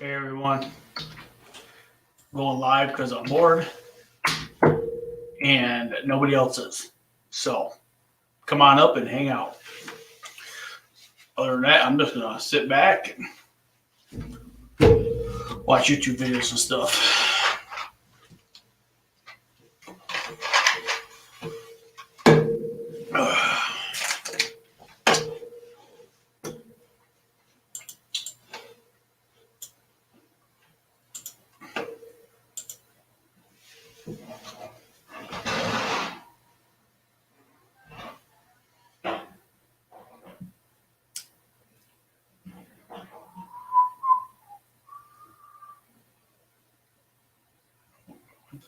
Hey everyone, going live because I'm bored and nobody else is. So come on up and hang out. Other than that, I'm just gonna sit back and watch YouTube videos and stuff.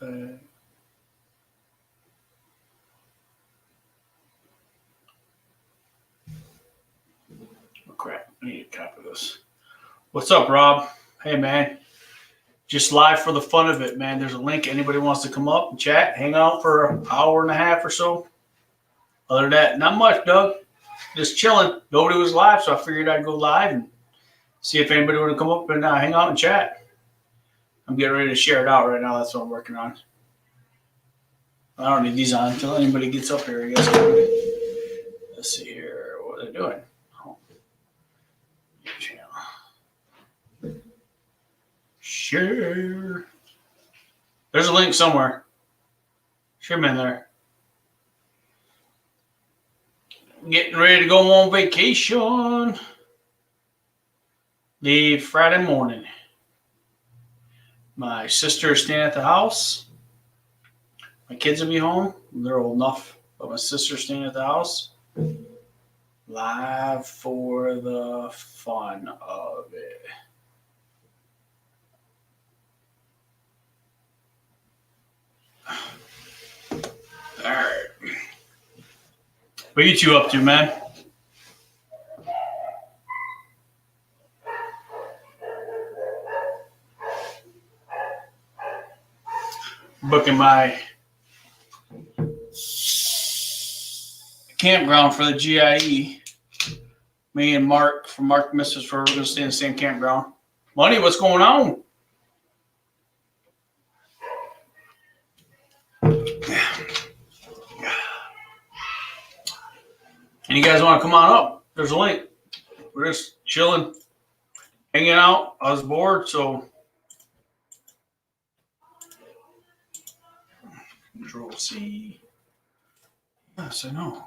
Okay. Oh, crap, I need to copy this. What's up, Rob? Hey man, just live for the fun of it, man. There's a link. Anybody wants to come up and chat, hang out for an hour and a half or so. Other than that, not much, Doug. Just chilling. Nobody was live, so I figured I'd go live and see if anybody would come up and hang out and chat. I'm getting ready to share it out right now. That's what I'm working on. I don't need these on until anybody gets up here, I guess. Let's see here. What are they doing? Oh. Channel. Share. There's a link somewhere. Share them in there. Getting ready to go on vacation. Leave Friday morning. My sister is staying at the house. My kids will be home. They're old enough. But my sister's staying at the house. Live for the fun of it. All right. What are you two up to, man? Booking my campground for the GIE. Me and Mark from Mark Mrs. we're going to stay in the same campground. Money, what's going on? And you guys want to come on up? There's a link. We're just chilling, hanging out. I was bored, so Control C. Yes, I know.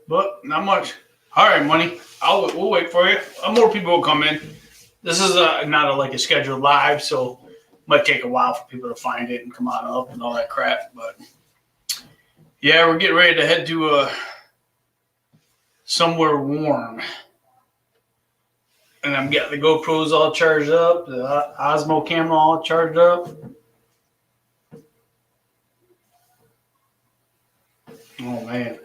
But not much. All right, Money. We'll wait for you. More people will come in. This is not like a scheduled live, so it might take a while for people to find it and come on up and all that crap. But yeah, we're getting ready to head to somewhere warm. And I'm getting the GoPros all charged up, the Osmo camera all charged up. Oh, man.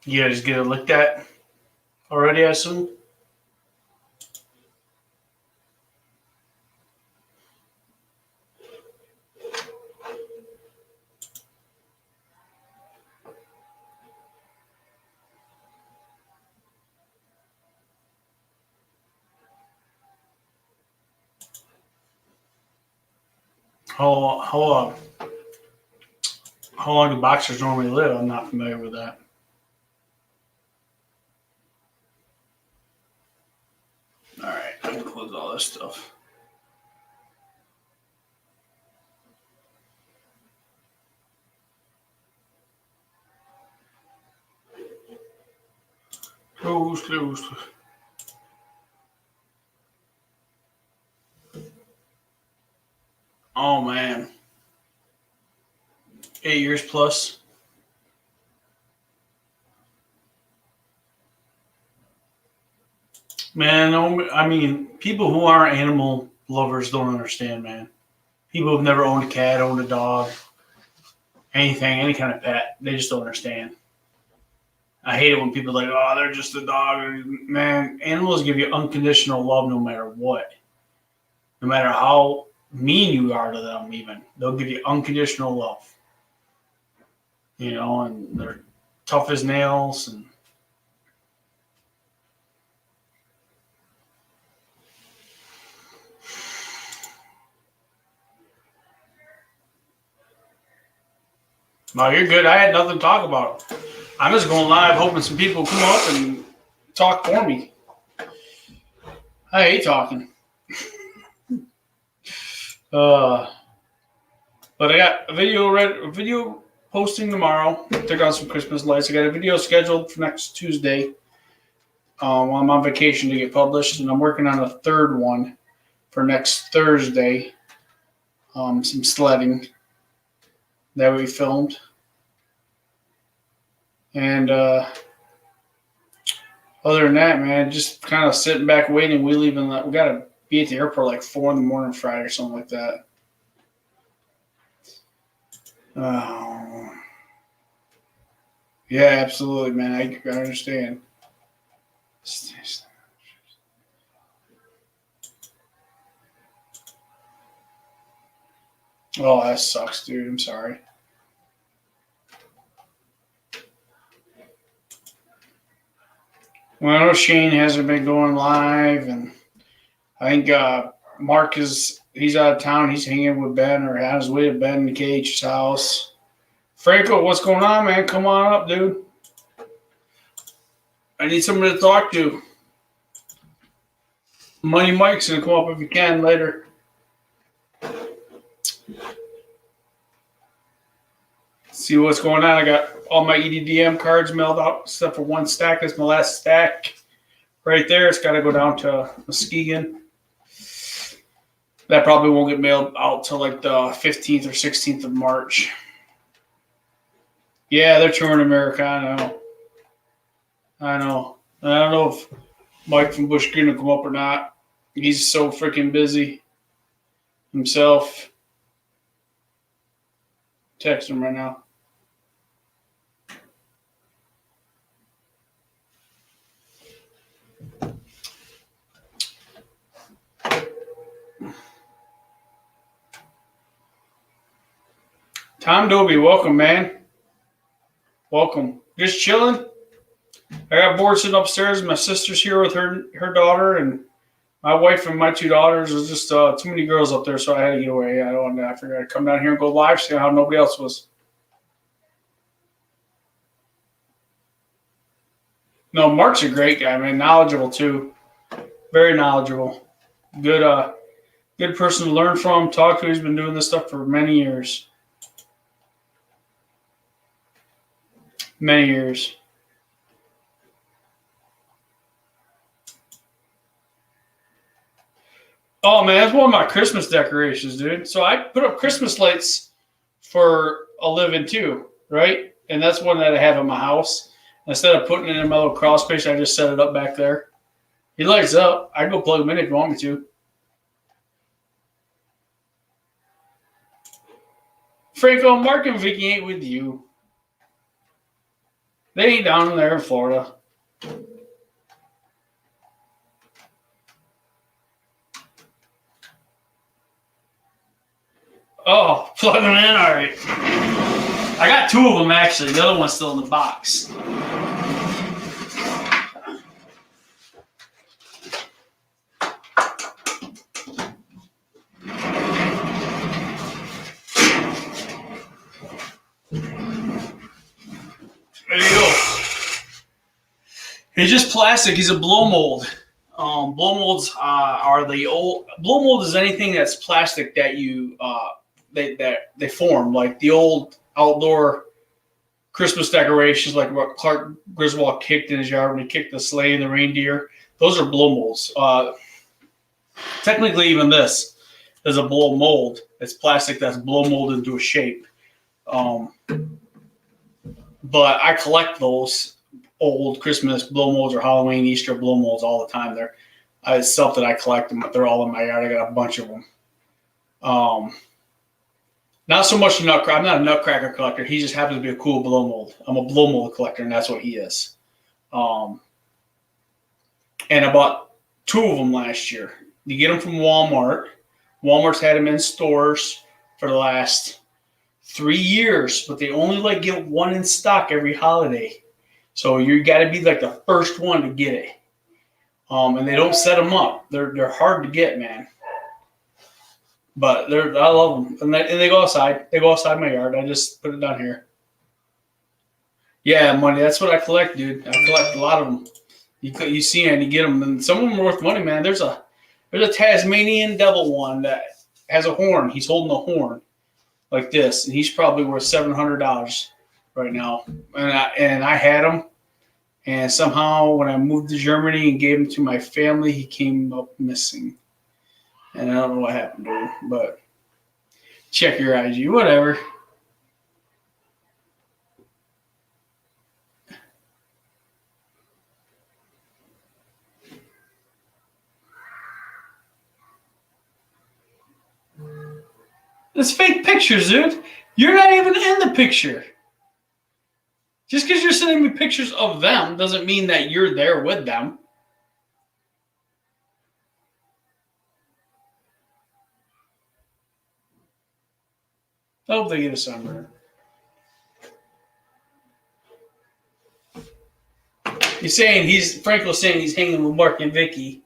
You guys get it looked at already, I assume? How long do boxers normally live? I'm not familiar with that. All right, I'm gonna close all this stuff. Close. Oh man, 8 years plus. Man, I mean, people who aren't animal lovers don't understand, man. People who've never owned a cat, owned a dog, anything, any kind of pet. They just don't understand. I hate it when people are like, oh, they're just a dog. Man, animals give you unconditional love no matter what. No matter how mean you are to them, even. They'll give you unconditional love. And they're tough as nails. And no, you're good. I had nothing to talk about. I'm just going live hoping some people come up and talk for me. I hate talking. But I got a video posting tomorrow. Took out some Christmas lights. I got a video scheduled for next Tuesday while I'm on vacation to get published, and I'm working on a third one for next Thursday. Some sledding that we filmed. And other than that, man, just kind of sitting back waiting. We got to be at the airport like 4 a.m. Friday or something like that. Yeah, absolutely, man. I understand. Oh, that sucks, dude. I'm sorry. Well, I know Shane hasn't been going live, and I think Mark he's out of town. He's hanging with Ben or on his way to Ben and Cage's house. Franco, what's going on, man? Come on up, dude. I need somebody to talk to. Money Mike's going to come up if you can later. See what's going on. I got all my EDDM cards mailed out except for one stack. That's my last stack right there. It's got to go down to Muskegon. That probably won't get mailed out till like the 15th or 16th of March. Yeah, they're touring America. I know. I don't know if Mike from Bush Green will come up or not. He's so freaking busy himself. Text him right now. Tom Dobie, welcome, man. Welcome. Just chilling. I got bored sitting upstairs. My sister's here with her daughter, and my wife and my 2 daughters. There's just too many girls up there, so I had to get away. I figured I'd come down here and go live, see how nobody else was. No, Mark's a great guy, man. Knowledgeable too. Very knowledgeable. Good person to learn from, talk to. He's been doing this stuff for many years. Many years. Oh, man, that's one of my Christmas decorations, dude. So I put up Christmas lights for a living, too, right? And that's one that I have in my house. Instead of putting it in my little crawl space, I just set it up back there. He lights up. I can go plug him in if you want me to. Franco, Mark and Vicky ain't with you. They ain't down there in Florida. Oh, plug them in? All right. I got 2 of them, actually. The other one's still in the box. There you go. He's just plastic. He's a blow mold. Blow molds are the old. Blow mold is anything that's plastic that you they form, like the old outdoor Christmas decorations, like what Clark Griswold kicked in his yard when he kicked the sleigh and the reindeer. Those are blow molds. Technically, even this is a blow mold. It's plastic that's blow molded into a shape. But I collect those old Christmas blow molds or Halloween, Easter blow molds all the time. It's stuff that I collect them. They're all in my yard. I got a bunch of them. Not so much a nutcracker. I'm not a nutcracker collector. He just happens to be a cool blow mold. I'm a blow mold collector, and that's what he is. And I bought 2 of them last year. You get them from Walmart. Walmart's had them in stores for the last 3 years, but they only like get 1 in stock every holiday. So you got to be like the first one to get it. And they don't set them up. They're hard to get, man. But I love them, and they go outside. They go outside my yard. I just put it down here. Yeah, money. That's what I collect, dude. I collect a lot of them. You see and you get them, and some of them are worth money, man. There's a Tasmanian devil one that has a horn. He's holding a horn like this, and he's probably worth $700 right now. And I had him, and somehow when I moved to Germany and gave him to my family, he came up missing. And I don't know what happened to him, but check your IG, whatever. It's fake pictures, dude. You're not even in the picture. Just because you're sending me pictures of them doesn't mean that you're there with them. I hope they get a sunburn. Franco's saying he's hanging with Mark and Vicky.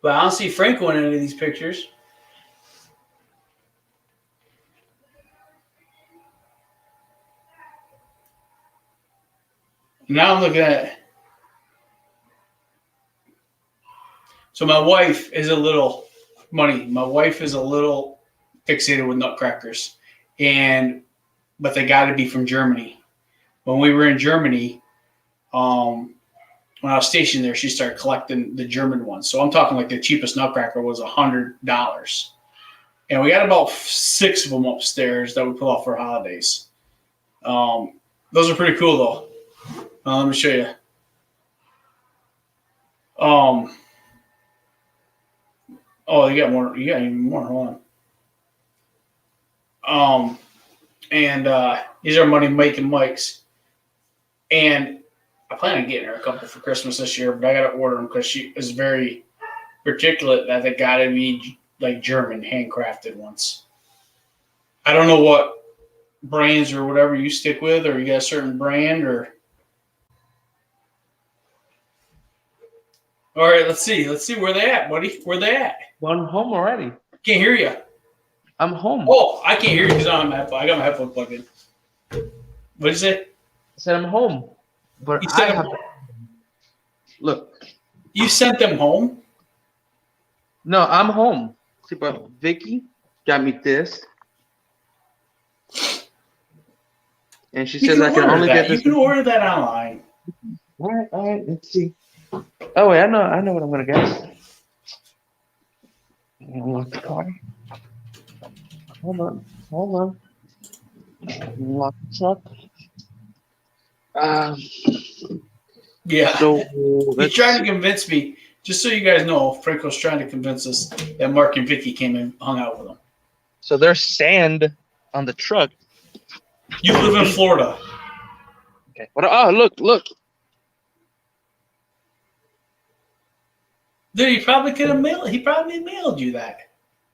But I don't see Franco in any of these pictures. Now I'm looking at it. So my wife is a little fixated with nutcrackers, but they got to be from Germany. When we were in Germany, when I was stationed there, she started collecting the German ones. So I'm talking like the cheapest nutcracker was $100, and we got about 6 of them upstairs that we pull out for holidays. Those are pretty cool though. Let me show you. Oh, you got more. You got even more. Hold on. These are Money Mike and Mike's, and I plan on getting her a couple for Christmas this year, but I got to order them because she is very particular that they got to be like German handcrafted ones. I don't know what brands or whatever you stick with, or you got a certain brand, or. All right, let's see where they at, buddy. Where they at? Well, I'm home already. Can't hear you. I'm home. Oh, I can't hear you because I got my headphone plugged in. What did you say? I said I'm home, but look. You sent them home? No, I'm home. See, but Vicky got me this, and she says I can only get this. You can order that online. All right. Let's see. Oh wait, I know what I'm gonna get. Unlock the car. Hold on. Unlock the truck. Yeah. So he's trying to convince me. Just so you guys know, Franco's trying to convince us that Mark and Vicky came and hung out with him. So there's sand on the truck. You live in Florida. Okay. What? Oh, look. Dude, he probably could have mailed. He probably mailed you that.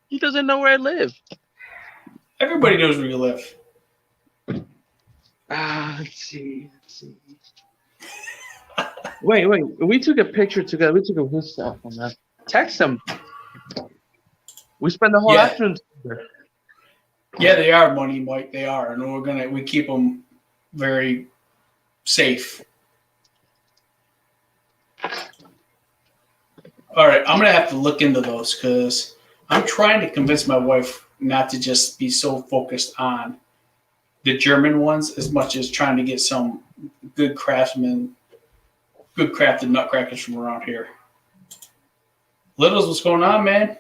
He doesn't know where I live. Everybody knows where you live. Let's see. Wait. We took a picture together. We took a his cell phone. That. Text him. We spent the whole afternoon together. Yeah, they are Money Mike. They are, and we keep them very safe. All right, I'm gonna have to look into those because I'm trying to convince my wife not to just be so focused on the German ones as much as trying to get some good crafted nutcrackers from around here. Littles, what's going on, man?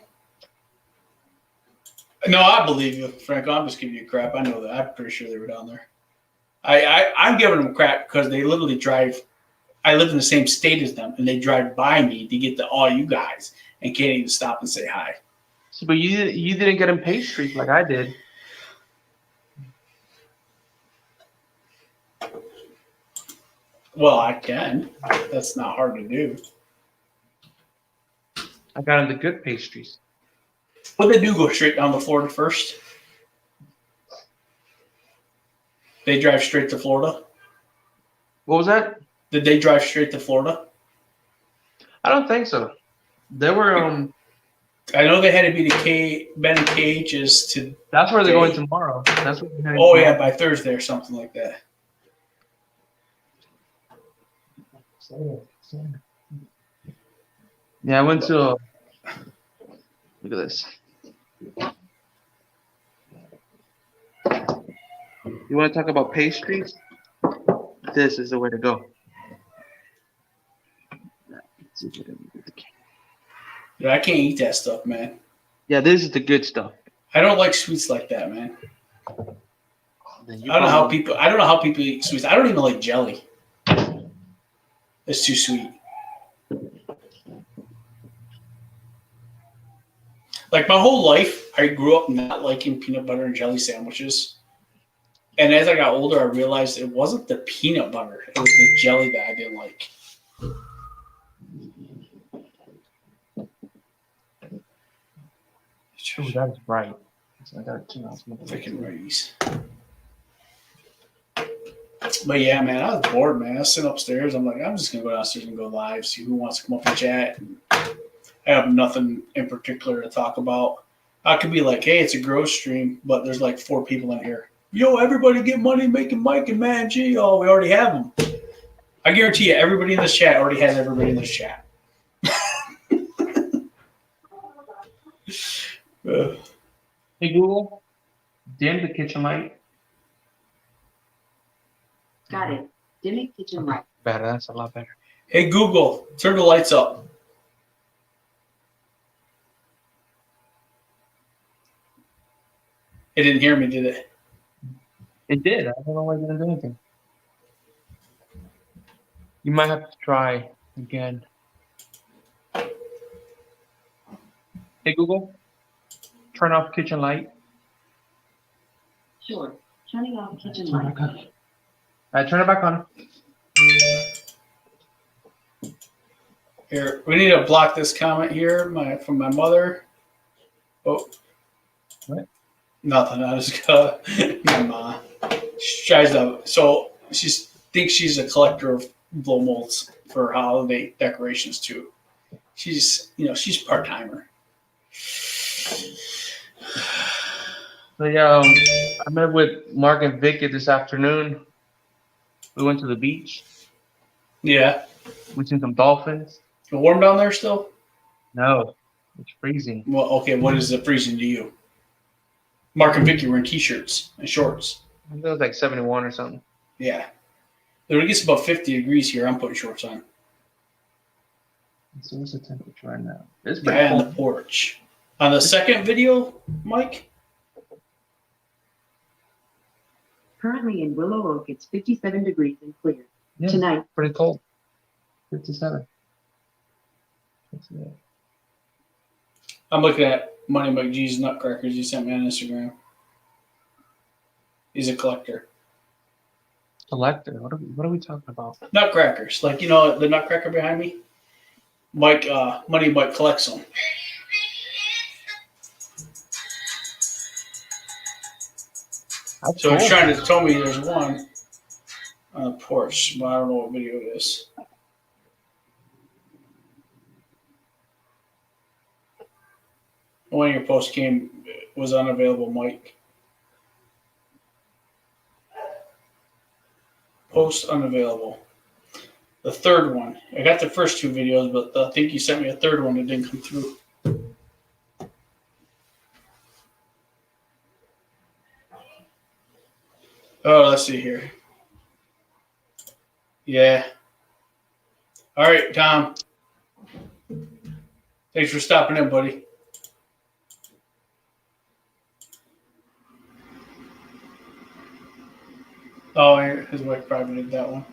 No, I believe you, Franco. I'm just giving you crap. I know that. I'm pretty sure they were down there. I'm giving them crap because they literally drive. I live in the same state as them, and they drive by me to get to all you guys and can't even stop and say hi. But you didn't get in pastries like I did. Well, I can. That's not hard to do. I got in the good pastries. But they do go straight down to Florida first. They drive straight to Florida. What was that? Did they drive straight to Florida? I don't think so. They were I know they had to be to Ben and Cage's to. That's where they're going tomorrow. That's what they're Oh yeah, by Thursday or something like that. Yeah, I went to. Look at this. You want to talk about pastries? This is the way to go. Yeah, I can't eat that stuff, man. Yeah, this is the good stuff. I don't like sweets like that, man. I don't know how people eat sweets. I don't even like jelly. It's too sweet. Like my whole life, I grew up not liking peanut butter and jelly sandwiches. And as I got older, I realized it wasn't the peanut butter. It was the jelly that I didn't like. Ooh, that is right. I got two ounce. Freaking righties. But yeah, man, I was bored, man. I was sitting upstairs. I'm like, I'm just going to go downstairs and go live, see who wants to come up and chat. And I have nothing in particular to talk about. I could be like, hey, it's a gross stream, but there's like 4 people in here. Yo, everybody get money making Mike and Man G. Oh, we already have them. I guarantee you, everybody in this chat already has everybody in this chat. Hey Google, dim the kitchen light. Got it. Dimming kitchen light. Better. That's a lot better. Hey, Google, turn the lights up. It didn't hear me, did it? It did. I don't know why it didn't do anything. You might have to try again. Hey Google, turn off kitchen light. Sure. Turning off kitchen Turn light. it back on. All right, turn it back on. Here, we need to block this comment here from my mother. Oh. What? Nothing. I was gonna, my mom. She tries to, so she thinks she's a collector of blow molds for holiday decorations too. She's part timer. So yeah, I met with Mark and Vicky this afternoon. We went to the beach. Yeah. We seen some dolphins. Is it warm down there still? No, it's freezing. Well, okay. What is it freezing to you? Mark and Vicky were in t-shirts and shorts. I think it was like 71 or something. Yeah. When it gets about 50 degrees here, I'm putting shorts on. So what's the temperature right now? It's Yeah, pretty on the cold. porch. On the second video, Mike? Currently in Willow Oak, it's 57 degrees and clear. Yeah, Tonight, pretty cold. 57. I'm looking at Money Mike G's nutcrackers he sent me on Instagram. He's a collector. Collector. What are we talking about? Nutcrackers. Like, the nutcracker behind me? Money Mike collects them. That's So cool. he's trying to tell me there's one on the porch, but I don't know what video it is. One of your posts was unavailable, Mike. Post unavailable. The third one. I got the first 2 videos, but I think you sent me a third one that didn't come through. Oh, let's see here. Yeah. All right, Tom. Thanks for stopping in, buddy. Oh, his wife probably did that one.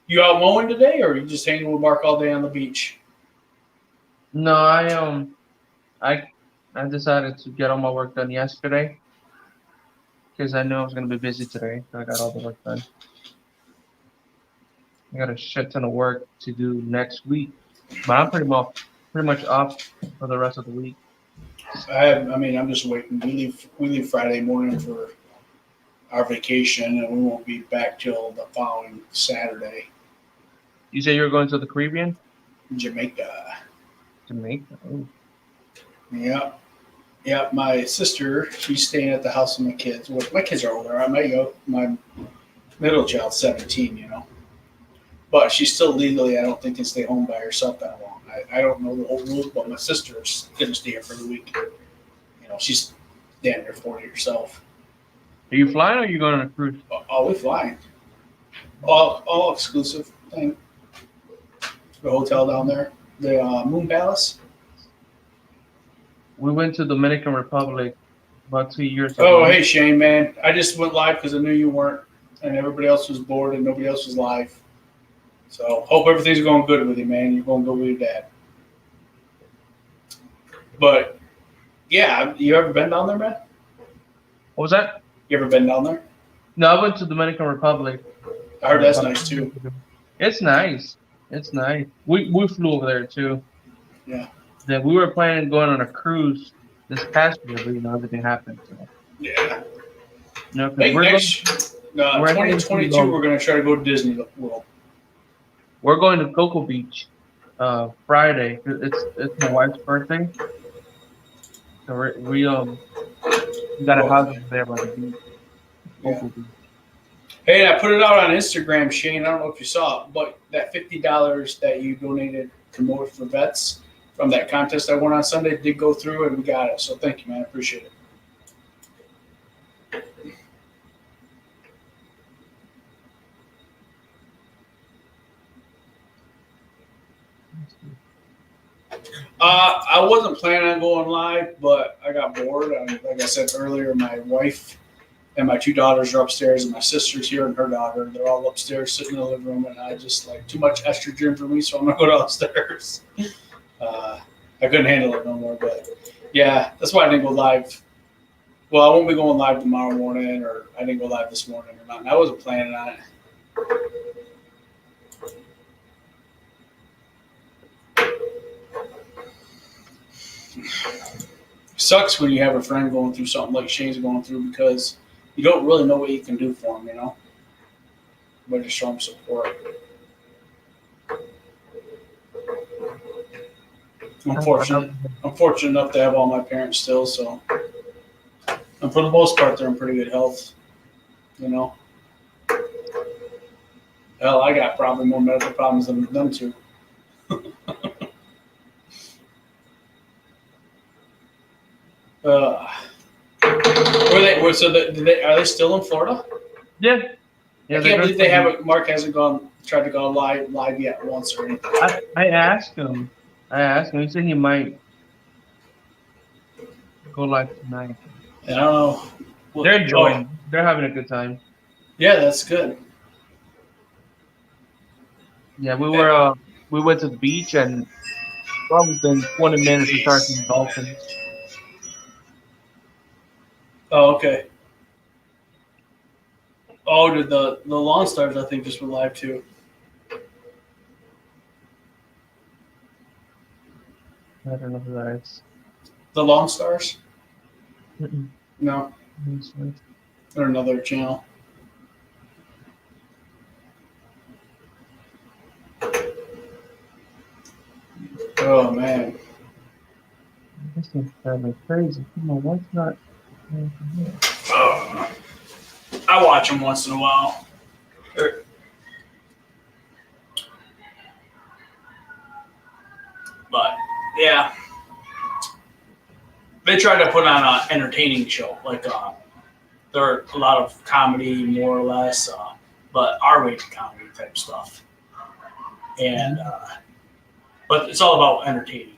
You out mowing today, or are you just hanging with Mark all day on the beach? No, I I decided to get all my work done yesterday because I knew I was gonna be busy today. So I got all the work done. I got a shit ton of work to do next week, but I'm pretty much off for the rest of the week. I mean, I'm just waiting. We leave Friday morning for our vacation, and we won't be back till the following Saturday. You say you're going to the Caribbean, Jamaica. Jamaica. Oh, Yep. Yep. My sister, she's staying at the house with my kids. Well, my kids are older. I might go. My middle child's 17, but she's still legally, I don't think, can stay home by herself that long. I don't know the whole rules, but my sister's gonna stay here for the week. She's damn near 40 herself. are you flying or are you going on a cruise? Oh, we flying. All exclusive thing. The hotel down there, the Moon Palace. We went to Dominican Republic about 2 years ago. Oh, hey Shane, man. I just went live because I knew you weren't, and everybody else was bored, and nobody else was live. So hope everything's going good with you, man. You're going to go with your dad. But yeah, you ever been down there, man? What was that? You ever been down there? No, I went to Dominican Republic. I heard that's nice too. It's nice. It's nice. We flew over there too. Yeah. Then we were planning on going on a cruise this past year, but everything happened. So. Yeah. 'Cause Hey, we're, next, we're heading 2022, to, we're going to try to go to Disney World. we're going to Cocoa Beach Friday. It's my wife's birthday, so we got a house there by the beach. Cocoa Beach. Hey, I put it out on Instagram, Shane. I don't know if you saw it, but that $50 that you donated to More for Vets from that contest I won on Sunday did go through, and we got it. So thank you, man. I appreciate it. I wasn't planning on going live, but I got bored. Like I said earlier, my wife and my two daughters are upstairs, and my sister's here and her daughter. They're all upstairs sitting in the living room, and I just like too much estrogen for me, so I'm gonna go downstairs. I couldn't handle it no more, but yeah, that's why I didn't go live. Well, I won't be going live tomorrow morning, or I didn't go live this morning or not. And I wasn't planning on it. Sucks when you have a friend going through something like Shane's going through because you don't really know what you can do for him, But just show him support. I'm fortunate enough to have all my parents still, so. And for the most part, they're in pretty good health, Hell, I got probably more medical problems than them two. Are they still in Florida? Yeah. I can't believe they haven't. Mark hasn't tried to go live yet once or anything. I asked him. He said he might go live tonight. I don't know. They're enjoying. They're having a good time. Yeah, that's good. Yeah, we went to the beach and probably within 20 minutes we started seeing dolphins. Oh, okay. Oh, did the Lawn Stars, I think, just went live too. I don't know who that is. The Lawn Stars? Mm-mm. No, they're another channel. Oh man, This is driving crazy. Come on, what's not? I watch them once in a while. But yeah, they try to put on an entertaining show. Like there are a lot of comedy, more or less, but R-rated comedy type stuff. And but it's all about entertaining,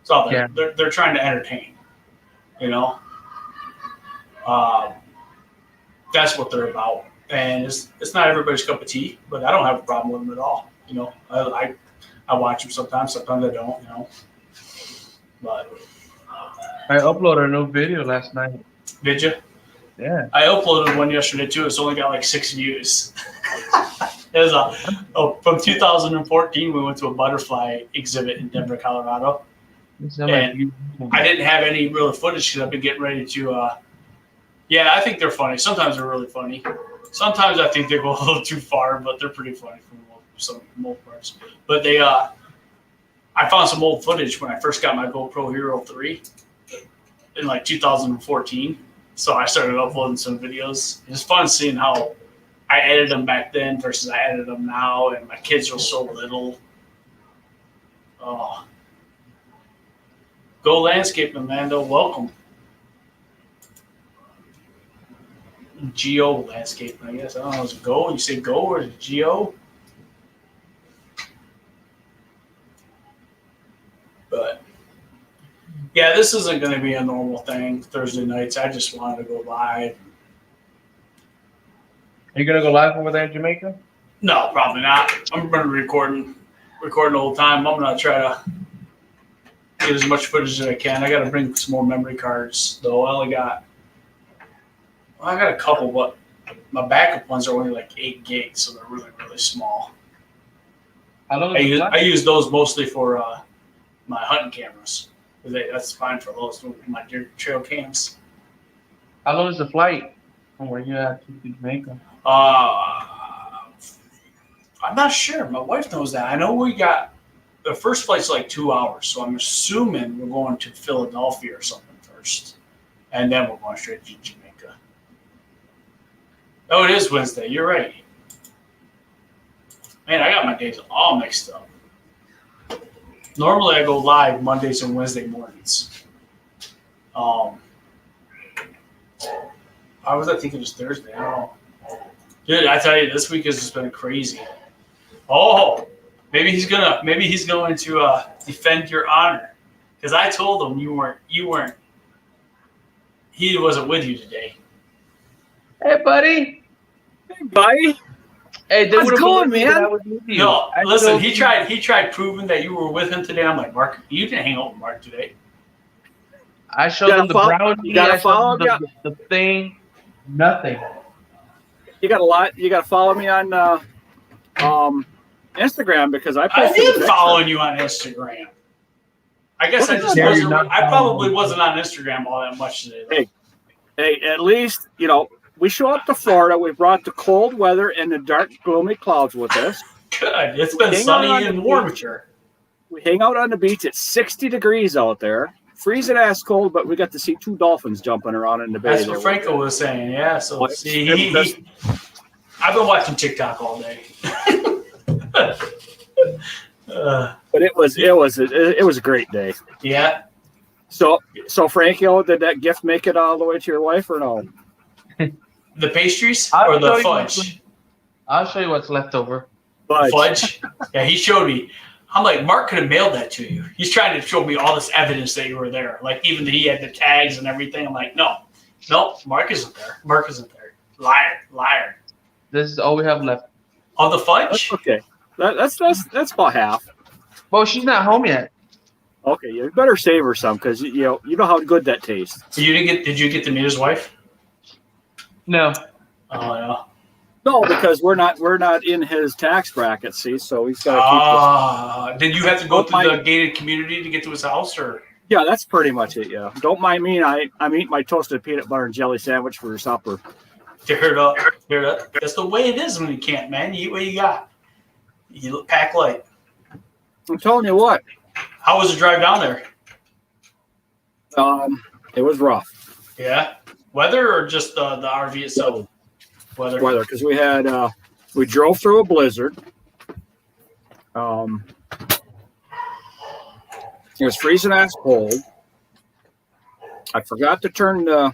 It's all they're trying to entertain, That's what they're about. And it's not everybody's cup of tea, but I don't have a problem with them at all. I watch them sometimes I don't, But I uploaded a new video last night. did you? Yeah. I uploaded one yesterday too. It's only got like 6 views. It was from 2014. We went to a butterfly exhibit in Denver, Colorado. It's not like you. I didn't have any real footage because I've been getting ready to. Yeah, I think they're funny. Sometimes they're really funny. Sometimes I think they go a little too far, but they're pretty funny for some most parts. But they, I found some old footage when I first got my GoPro Hero 3 in like 2014. So I started uploading some videos. It's fun seeing how I edited them back then versus I edit them now, and my kids are so little. Oh. Go landscaping, Mando. Welcome. Geo landscaping, I guess. I don't know. Is it Go? You say Go or is it Geo? But yeah, this isn't going to be a normal thing. Thursday nights. I just wanted to go live. Are you gonna go live over there in Jamaica? No, probably not. I'm going to be recording the whole time. I'm going to try to get as much footage as I can. I got to bring some more memory cards, though. I got a couple, but my backup ones are only like 8 gigs, so they're really, really small. How long is the I flight? use those mostly for my hunting cameras. That's fine for those, my deer trail cams. How long is the flight from where you're at to Jamaica? I'm not sure. My wife knows that. I know we got the first flight's like 2 hours, so I'm assuming we're going to Philadelphia or something first, and then we're going straight to Jamaica. Oh, it is Wednesday. You're right. Man, I got my days all mixed up. Normally, I go live Mondays and Wednesday mornings. I was thinking it was Thursday. I don't know. Dude, I tell you, this week has just been crazy. Oh, maybe he's going to defend your honor, because I told him he wasn't with you today. Hey, buddy. Hey, buddy. Hey, How's it going, man? No, listen, he tried proving that you were with him today. I'm like, Mark, you didn't hang out with Mark today. I showed him the brownie. You gotta I showed follow him the thing. Nothing. You got a lot. You got to follow me on Instagram because I I posted did a picture. follow you on Instagram. I guess I just Yeah, wasn't. you're not I probably following. wasn't on Instagram all that much today. Hey, at least we show up to Florida. We brought the cold weather and the dark, gloomy clouds with us. Good. It's been Hang sunny on and the warm beach. here. We hang out on the beach. It's 60 degrees out there, freezing ass cold, but we got to see 2 dolphins jumping around in the bay. That's there what Franco was saying. Yeah. So What? see, I've been watching TikTok all day. But it was a great day. Yeah. So Franco, did that gift make it all the way to your wife or no? The pastries I'll or the show you fudge? I'll show you what's left over. But Fudge. Yeah, he showed me. I'm like, Mark could have mailed that to you. He's trying to show me all this evidence that you were there. Like, even that he had the tags and everything. I'm like, no, Mark isn't there. Mark isn't there. Liar. This is all we have left. On the that's fudge? okay. That's about half. Well, she's not home yet. Okay, you better save her some because you know how good that tastes. Did you get to meet his wife? No. Oh yeah. No, because we're not in his tax bracket, see, so he's got to Did you have to go Don't through the mind- gated community to get to his house, or? Yeah, that's pretty much it. Yeah, don't mind me. I'm eating my toasted peanut butter and jelly sandwich for supper. Tear it up. That's the way it is when you can't, man. You eat what you got. You pack light. I'm telling you what, How was the drive down there? it was rough Yeah. Weather or just the RV itself? Weather. because we drove through a blizzard. It was freezing ass cold. I forgot to turn the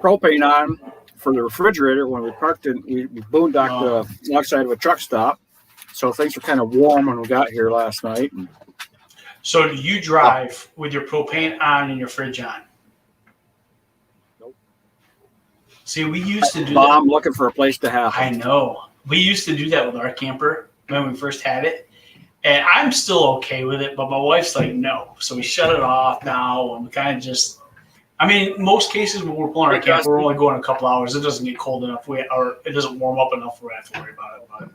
propane on for the refrigerator when we parked in. We boondocked the outside of a truck stop, so things were kind of warm when we got here last night. So do you drive with your propane on and your fridge on? Nope. See, we used to do that. Mom looking for a place to have. I know. We used to do that with our camper when we first had it. And I'm still okay with it, but my wife's like, no. So we shut it off now, and we kind of just. I mean, most cases when we're pulling our camper, we're only going a couple hours. It doesn't get cold enough, or it doesn't warm up enough where we have to worry about it.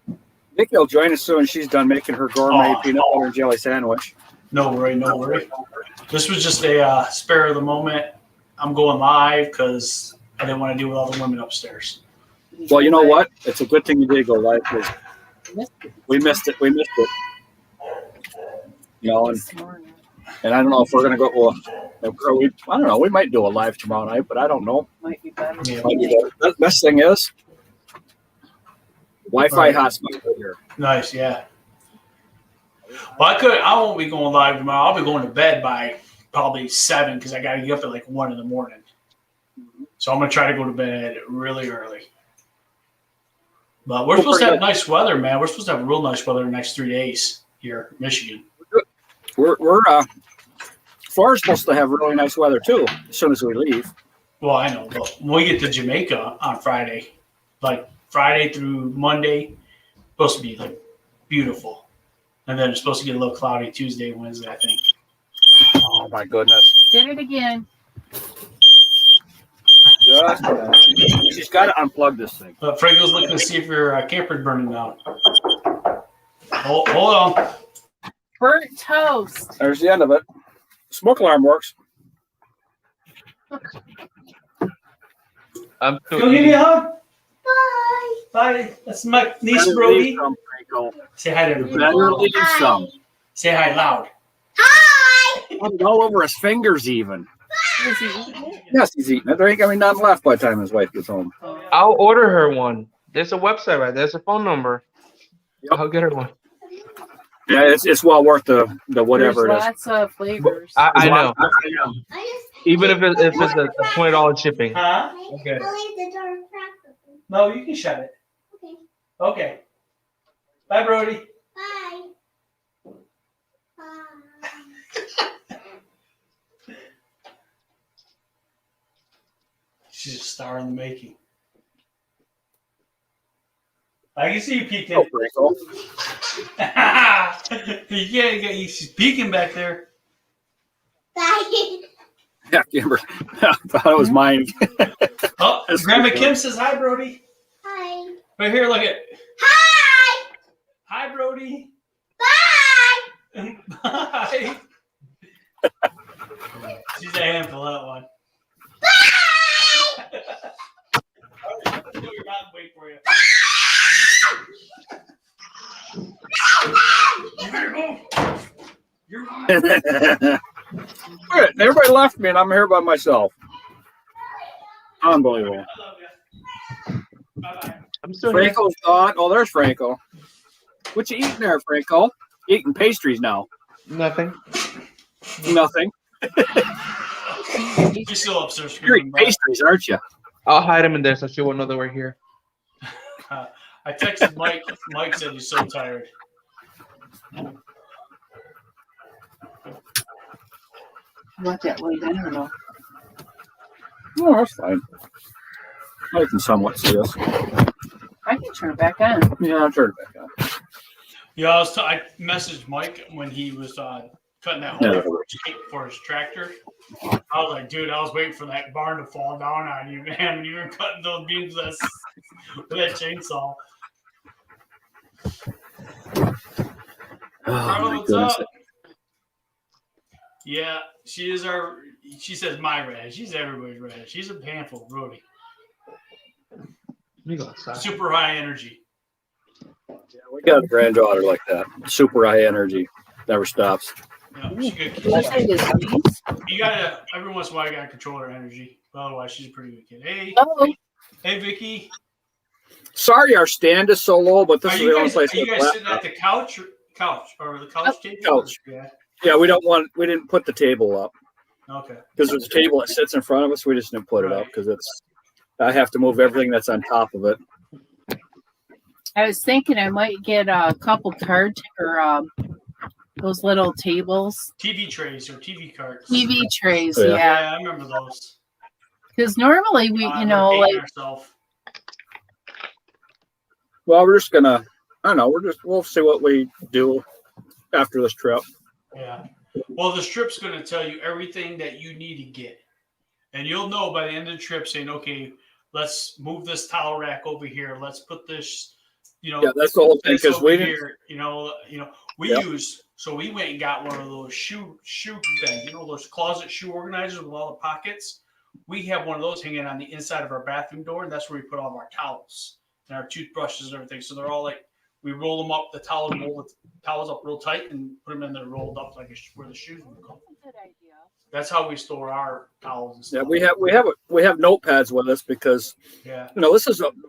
But Nikki will join us soon. She's done making her gourmet Oh. peanut butter and jelly sandwich. no worry, no worry. This was just a spare of the moment. I'm going live because I didn't want to deal with all the women upstairs. Well, you know what? It's a good thing you did go live because we missed it. We missed it. You know, and I don't know if we're gonna go. Well, I don't know. We might do a live tomorrow night, but I don't know. Might be better. Yeah. Might be better. The best thing is Wi-Fi Right. hotspot right here. Nice, yeah. Well, I won't be going live tomorrow. I'll be going to bed by probably 7 because I got to get up at like 1 in the morning. So I'm gonna try to go to bed really early. But we're supposed to have nice weather, man. We're supposed to have real nice weather the next 3 days here in Michigan. We're Florida's supposed to have really nice weather too as soon as we leave. Well, I know, but when we get to Jamaica on Friday, like Friday through Monday, supposed to be like beautiful. And then it's supposed to get a little cloudy Tuesday, Wednesday, I think. Oh my goodness! Did it again. Just she's got to unplug this thing. But Franco's looking to see if your camper's burning down. Hold on. Burnt toast. There's the end of it. Smoke alarm works. I'm still Go give me eating. a hug. Bye. That's my niece Brody. Say hi to everybody. Better leave some. Say hi loud. All over his fingers, even. Is he eating it? Yes, he's eating it. There ain't gonna be nothing left by the time his wife gets home. I'll order her one. There's a website, right? There's a phone number. Yep. I'll get her one. Yeah, it's well worth the whatever There's it is. lots of flavors. I know. I know. Even if it's a $20 shipping. Huh? Okay. No, you can shut it. Okay. Bye, Brody. She's a star in the making. I can see you peeking. Oh, pretty cool. She's peeking back there. Yeah, Kimber. I thought it was mine. Oh, That's Grandma pretty Kim says hi, Brody. Hi. Right here, look at. Hi. Hi, Brody. Bye. Bye. She's a handful, that one. Your mom wait for you. You better move. You're Good. Everybody left me, and I'm here by myself. Unbelievable. I love you. Bye-bye. I'm still here. Franco's gone. Oh, there's Franco. What you eating there, Franco? Eating pastries now. Nothing. Nothing. She's still upstairs You're screaming. eating Bye. pastries, aren't you? I'll hide him in there so she won't know that we're here. I texted Mike. Mike said he's so tired. Want that way down or no? No, that's fine. I can somewhat see this. I can turn it back on. Yeah, I'll turn it back on. Yeah, I messaged Mike when he was cutting that hole for his tractor. I was like, dude, I was waiting for that barn to fall down on you, man. When you were cutting those beams with that chainsaw. Oh, Carla, my what's goodness. up? Yeah, she says my red. She's everybody's red. She's a handful, Brody. Let me go outside. Super high energy. Yeah, we got a granddaughter like that. Super high energy. Never stops. Yeah, she good Did you say kid. this piece? You gotta every once in a while you gotta control her energy. But otherwise, she's a pretty good kid. Hey, Oh, hey, Vicky. Sorry, our stand is so low, but this Are is you the only guys, place are you with guys sitting laptop. at the couch or the couch table? Couch. Yeah. Yeah, we didn't put the table up Okay. because there's a table that sits in front of us. We just didn't put it up because I have to move everything that's on top of it. I was thinking I might get a couple cards or those little tables, TV trays or TV carts. TV trays. Yeah. Yeah, Yeah, I remember those. because normally we, We're you know, hating like ourselves. Well, we're just gonna. I don't know. We'll see what we do after this trip. Yeah. Well, the strip's going to tell you everything that you need to get. And you'll know by the end of the trip saying, okay, let's move this towel rack over here. Let's put this, Yeah, that's the whole thing this because over we didn't. here. We Yep. so we went and got one of those shoe things, those closet shoe organizers with all the pockets. We have one of those hanging on the inside of our bathroom door, and that's where we put all of our towels and our toothbrushes and everything. So they're all like, we roll them up, the towels, roll the towels up real tight and put them in there rolled up like where the shoes would go. That's a good idea. That's how we store our towels and Yeah, stuff. we have notepads with us because Yeah.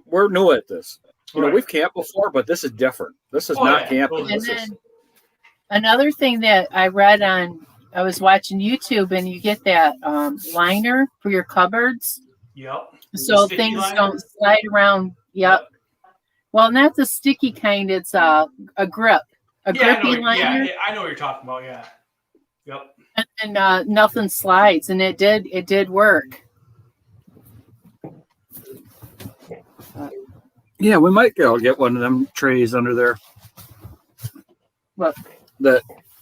we're new at this. Right. We've camped before, but this is different. This is Oh, not yeah, camping. totally. And This is then another thing that I read I was watching YouTube, and you get that liner for your cupboards, Yep. so Sticky things liner? don't slide around. Yep. Well, not the sticky kind. It's a grip, grippy liner, I know what you're talking about. Yeah. Yep. and nothing slides, and it did work. Yeah, we might get one of them trays under there. What? That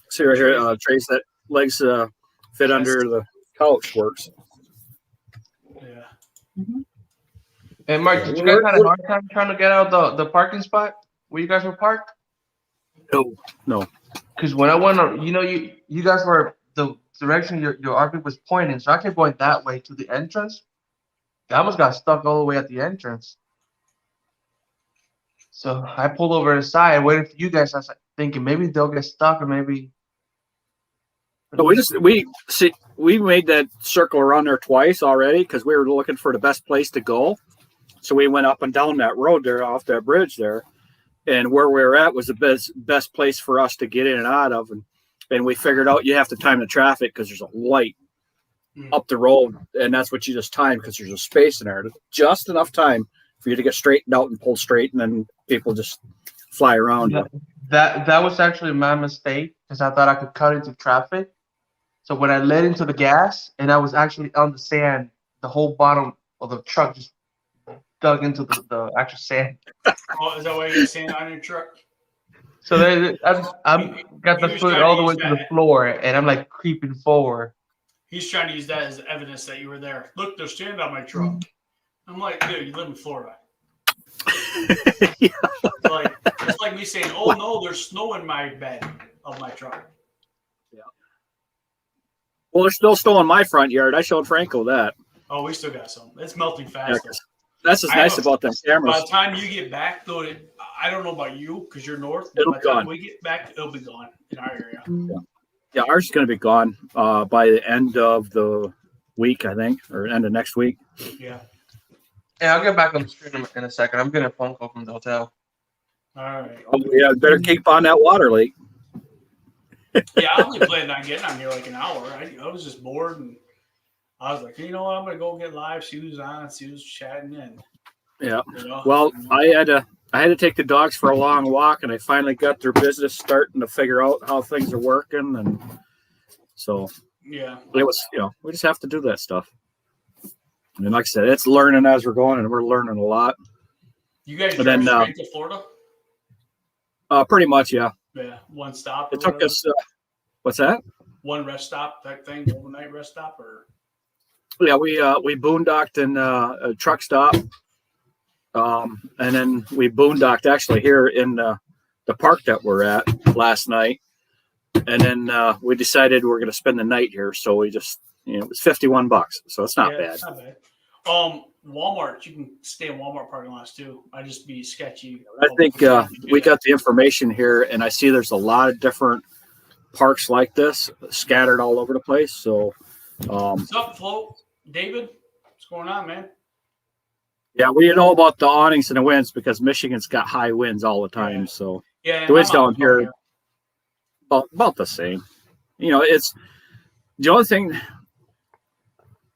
see right here, trays that legs fit under the couch works. Yeah. And Mark, did you guys had a hard time trying to get out the parking spot where you guys were parked? No. Because when I went, you guys were the direction your RV was pointing, so I kept going that way to the entrance. I almost got stuck all the way at the entrance. So I pulled over to the side, waiting for you guys. I was thinking maybe they'll get stuck, or maybe. But we made that circle around there twice already because we were looking for the best place to go. So we went up and down that road there off that bridge there, and where we were at was the best place for us to get in and out of, and we figured out you have to time the traffic because there's a light up the road, and that's what you just time because there's a space in there, just enough time for you to get straightened out and pull straight, and then people just fly around. Yeah, that was actually my mistake because I thought I could cut into traffic. So when I led into the gas and I was actually on the sand, the whole bottom of the truck just dug into the actual sand. Oh, is that why you're saying on your truck? So I'm got the He was foot trying to all the way use to the that. floor, and I'm like creeping forward. He's trying to use that as evidence that you were there. Look, there's sand on my truck. I'm like, dude, you live in Florida. Yeah. It's like me saying, oh no, there's snow in my bed of my truck. Well, there's still snow in my front yard. I showed Franco that. Oh, we still got some. It's melting fast. Yeah, though. that's what's I nice have about them By cameras. the time you get back, though, I don't know about you because you're north. But It'll by be the time gone. we get back, it'll be gone in our area. Yeah, ours is going to be gone by the end of the week, I think, or end of next week. Yeah. Yeah, I'll get back on the stream in a second. I'm getting a phone call from the hotel. All right. Oh, yeah, better keep on that water leak. Yeah, I only planned on getting on here like an hour. I was just bored, and I was like, you know what? I'm gonna go get live, see who's on, see who's chatting, and Yeah. Well, I had to take the dogs for a long walk, and I finally got their business starting to figure out how things are working, and so yeah, it was, we just have to do that stuff. And like I said, it's learning as we're going, and we're learning a lot. you guys But drove then, straight to Florida? Pretty much, yeah. Yeah, one stop. Or It took whatever? us. What's that? One rest stop type thing, overnight rest stop, or Yeah, we boondocked in a truck stop, and then we boondocked actually here in the park that we're at last night, and then we decided we're going to spend the night here, so we just it was $51, so it's not bad. It's not bad. Walmart, you can stay in Walmart parking lots too. I just be sketchy. I think we got the information here, and I see there's a lot of different parks like this scattered all over the place. So, What's up, Flo? David, what's going on, man? yeah, we know about the awnings and the winds because Michigan's got high winds all the time. Yeah. So Yeah, the winds I'm out down here about the same. It's the only thing.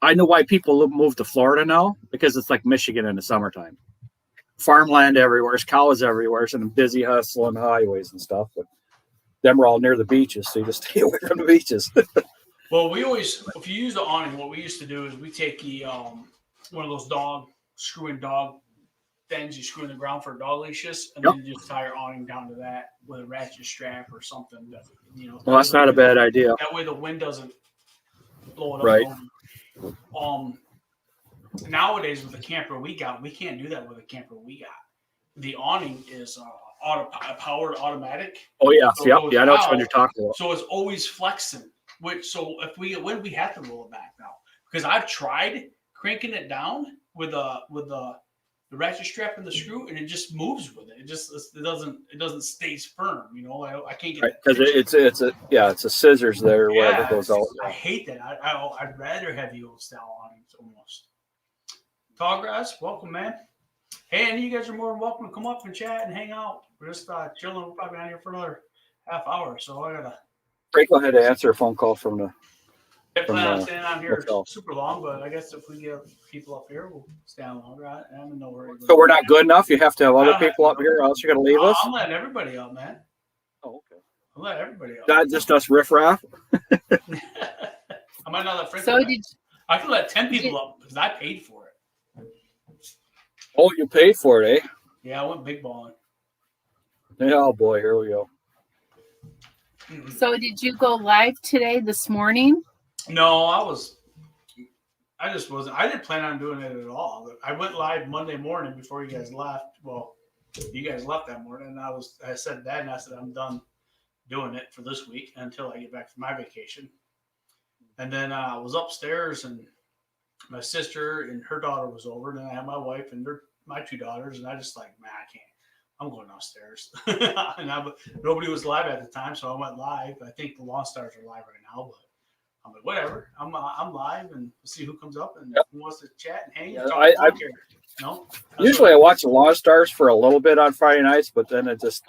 I know why people move to Florida now because it's like Michigan in the summertime. Farmland everywhere, there's cows everywhere, and a busy hustle on highways and stuff. But them are all near the beaches, so you just stay away from the beaches. Well, we always, if you use the awning, what we used to do is we take one of those screw-in dog ends you screw in the ground for dog leashes, and Yep. then you just tie your awning down to that with a ratchet strap or something. That, Well, that's not a bad idea. That way the wind doesn't blow it up. Right. Nowadays with the camper we got, we can't do that with the camper we got. The awning is powered automatic, Oh yeah, So yep, it goes yeah, I know which one out. you're talking about. so it's always flexing. So if we have to roll it back now, because I've tried cranking it down with the ratchet strap and the screw, and it just moves with it. It doesn't stay firm. I can't get Right, that because picture. it's a scissors there, or whatever Yeah, goes out. I hate that. I'd rather have the old style awnings almost. Tallgrass, welcome, man. Hey, and you guys are more than welcome to come up and chat and hang out. We're just chilling. We're probably on here for another half hour, so I gotta Franklin had to answer a phone call from the. plan on staying on here hotel. super long. But I guess if we get people up here, we'll stay on longer. I'm in no hurry. So we're not good enough. You have to have other I don't people have up to here, or else you're gonna leave us. I'm letting everybody up, man. Oh, okay. I'm letting everybody up. Not just us riffraff. I might not let Frank. So did I can let 10 people up because I paid for it. Oh, you paid for it, eh? Yeah, I went big balling. Yeah, oh boy, here we go. so did you go live today this morning? No, I just wasn't. I didn't plan on doing it at all. I went live Monday morning before you guys left. Well, you guys left that morning, and I said that, and I said I'm done doing it for this week until I get back from my vacation. And then I was upstairs, and my sister and her daughter was over, and then I had my wife and my two daughters, and I just like, man, I can't. I'm going downstairs. And nobody was live at the time, so I went live. I think the Lawn Stars are live right now, but I'm like, whatever. I'm live, and we'll see who comes up and who wants to chat and hang. Yeah, Talk I lawn care. No. That's Usually, what- I watch the Lawn Stars for a little bit on Friday nights, but then it just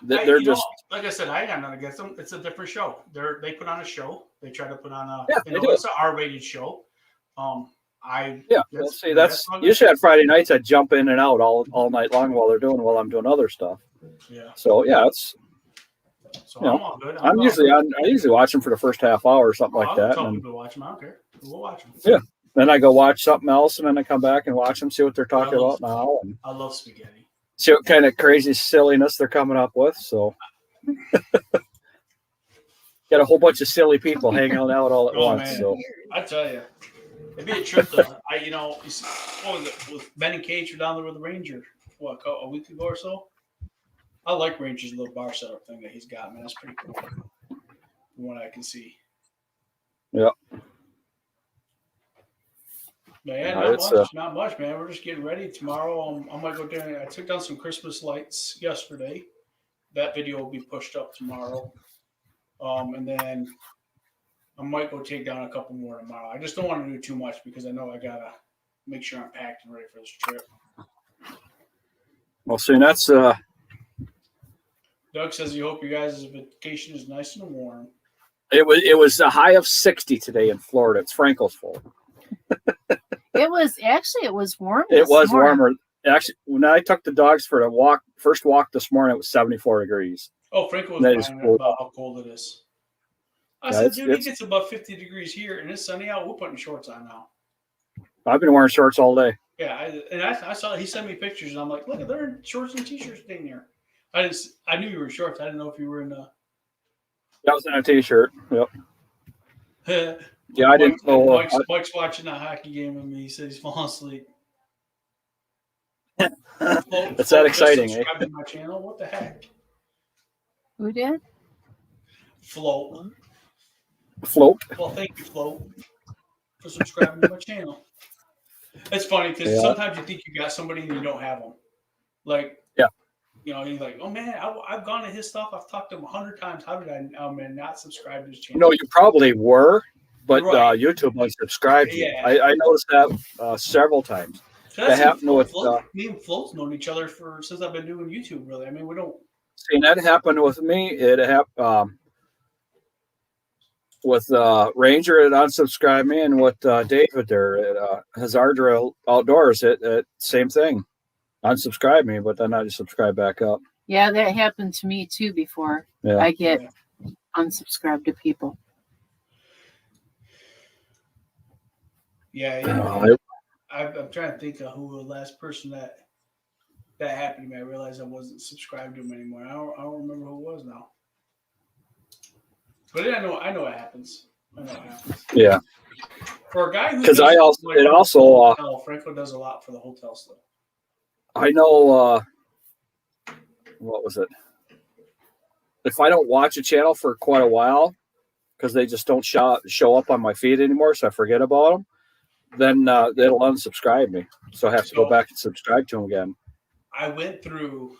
they're you know, just like I said, I got nothing against them. It's a different show. They put on a show. They try to put on a Yeah, they do. it's an R-rated show. Well, see, that's usually on Friday nights. I jump in and out all night long while I'm doing other stuff. Yeah. So yeah, it's So you know, I'm all good. I usually watch them for the first half hour or something like I'll that, tell and people to watch them. I don't care. We'll watch them. Yeah. then I go watch something else, and then I come back and watch them, see what they're talking about now, and I love spaghetti. see what kind of crazy silliness they're coming up with. So got a whole bunch of silly people hanging out all at Oh, once. man. So I tell you, it'd be a trip to. You see, what was it? With Ben and Kate, you're down there with the Ranger. What, a week ago or so? I like Ranger's little bar setup thing that he's got, man. That's pretty cool. From what I can see. Yeah. But yeah, No, not much, man. We're just getting ready. Tomorrow, I might go down. I took down some Christmas lights yesterday. That video will be pushed up tomorrow. And then I might go take down a couple more tomorrow. I just don't want to do too much because I know I gotta make sure I'm packed and ready for this trip. well, see, that's Doug says he hope you guys' vacation is nice and warm. it was a high of 60 today in Florida. It's Frankel's fault. It was warm. It this was morning. warmer. Actually, when I took the dogs for the first walk this morning, it was 74 degrees. Oh, Franco That was is buying cool. about how cold it is. I Yeah, said, it's- dude, it it's- gets above 50 degrees here and it's sunny out. We're putting shorts on now. I've been wearing shorts all day. Yeah, I saw he sent me pictures and I'm like, look, they're in shorts and t-shirts down there. I knew you were in shorts. I didn't know if you were in the. That was in a t-shirt. Yep. Yeah, I didn't know. Mike's watching that hockey game with me. He said he's falling asleep. It's that exciting, eh? Subscribe to my channel. What the heck? Who did? Float. Float. Well, thank you, Float, for subscribing to my channel. It's funny because Yeah. sometimes you think you got somebody and you don't have them. Like, Yeah. You're like, oh man, I've gone to his stuff. I've talked to him 100 times. How did I not subscribe to his channel? No, you probably were, but Right. YouTube unsubscribed you. Yeah. I noticed that several times. So that's that happened with, Float. Me and Float's known each other since I've been doing YouTube. Really, I mean, we don't. See, that happened with me. It happened with Ranger. It unsubscribed me, and with David there at Hazardra Outdoors, it same thing. Unsubscribed me, but then I just subscribed back up. Yeah, that happened to me too before. Yeah. I get unsubscribed to people. Yeah, Uh, I'm trying to think of who the last person that that happened to me, I realized I wasn't subscribed to him anymore. I don't remember who it was now. But I know it happens. I know it happens. Yeah. For a guy who Because does, Franco does a lot for the hotel stuff. I know, what was it? If I don't watch a channel for quite a while, because they just don't show up on my feed anymore, so I forget about them, then they'll unsubscribe me. So I have to go back and subscribe to them again. I went through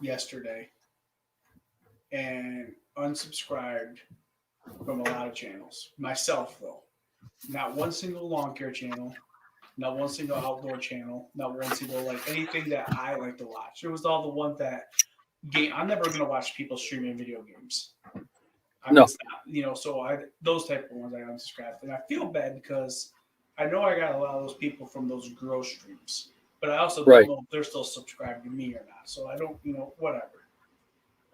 yesterday and unsubscribed from a lot of channels. Myself, though. Not one single lawn care channel, not one single outdoor channel, not one single anything that I like to watch. It was all the one that I'm never going to watch people streaming video games. No. So those type of ones I unsubscribed. And I feel bad because I know I got a lot of those people from those gross streams. But I also don't know if they're still subscribed to me or not. So I don't, whatever.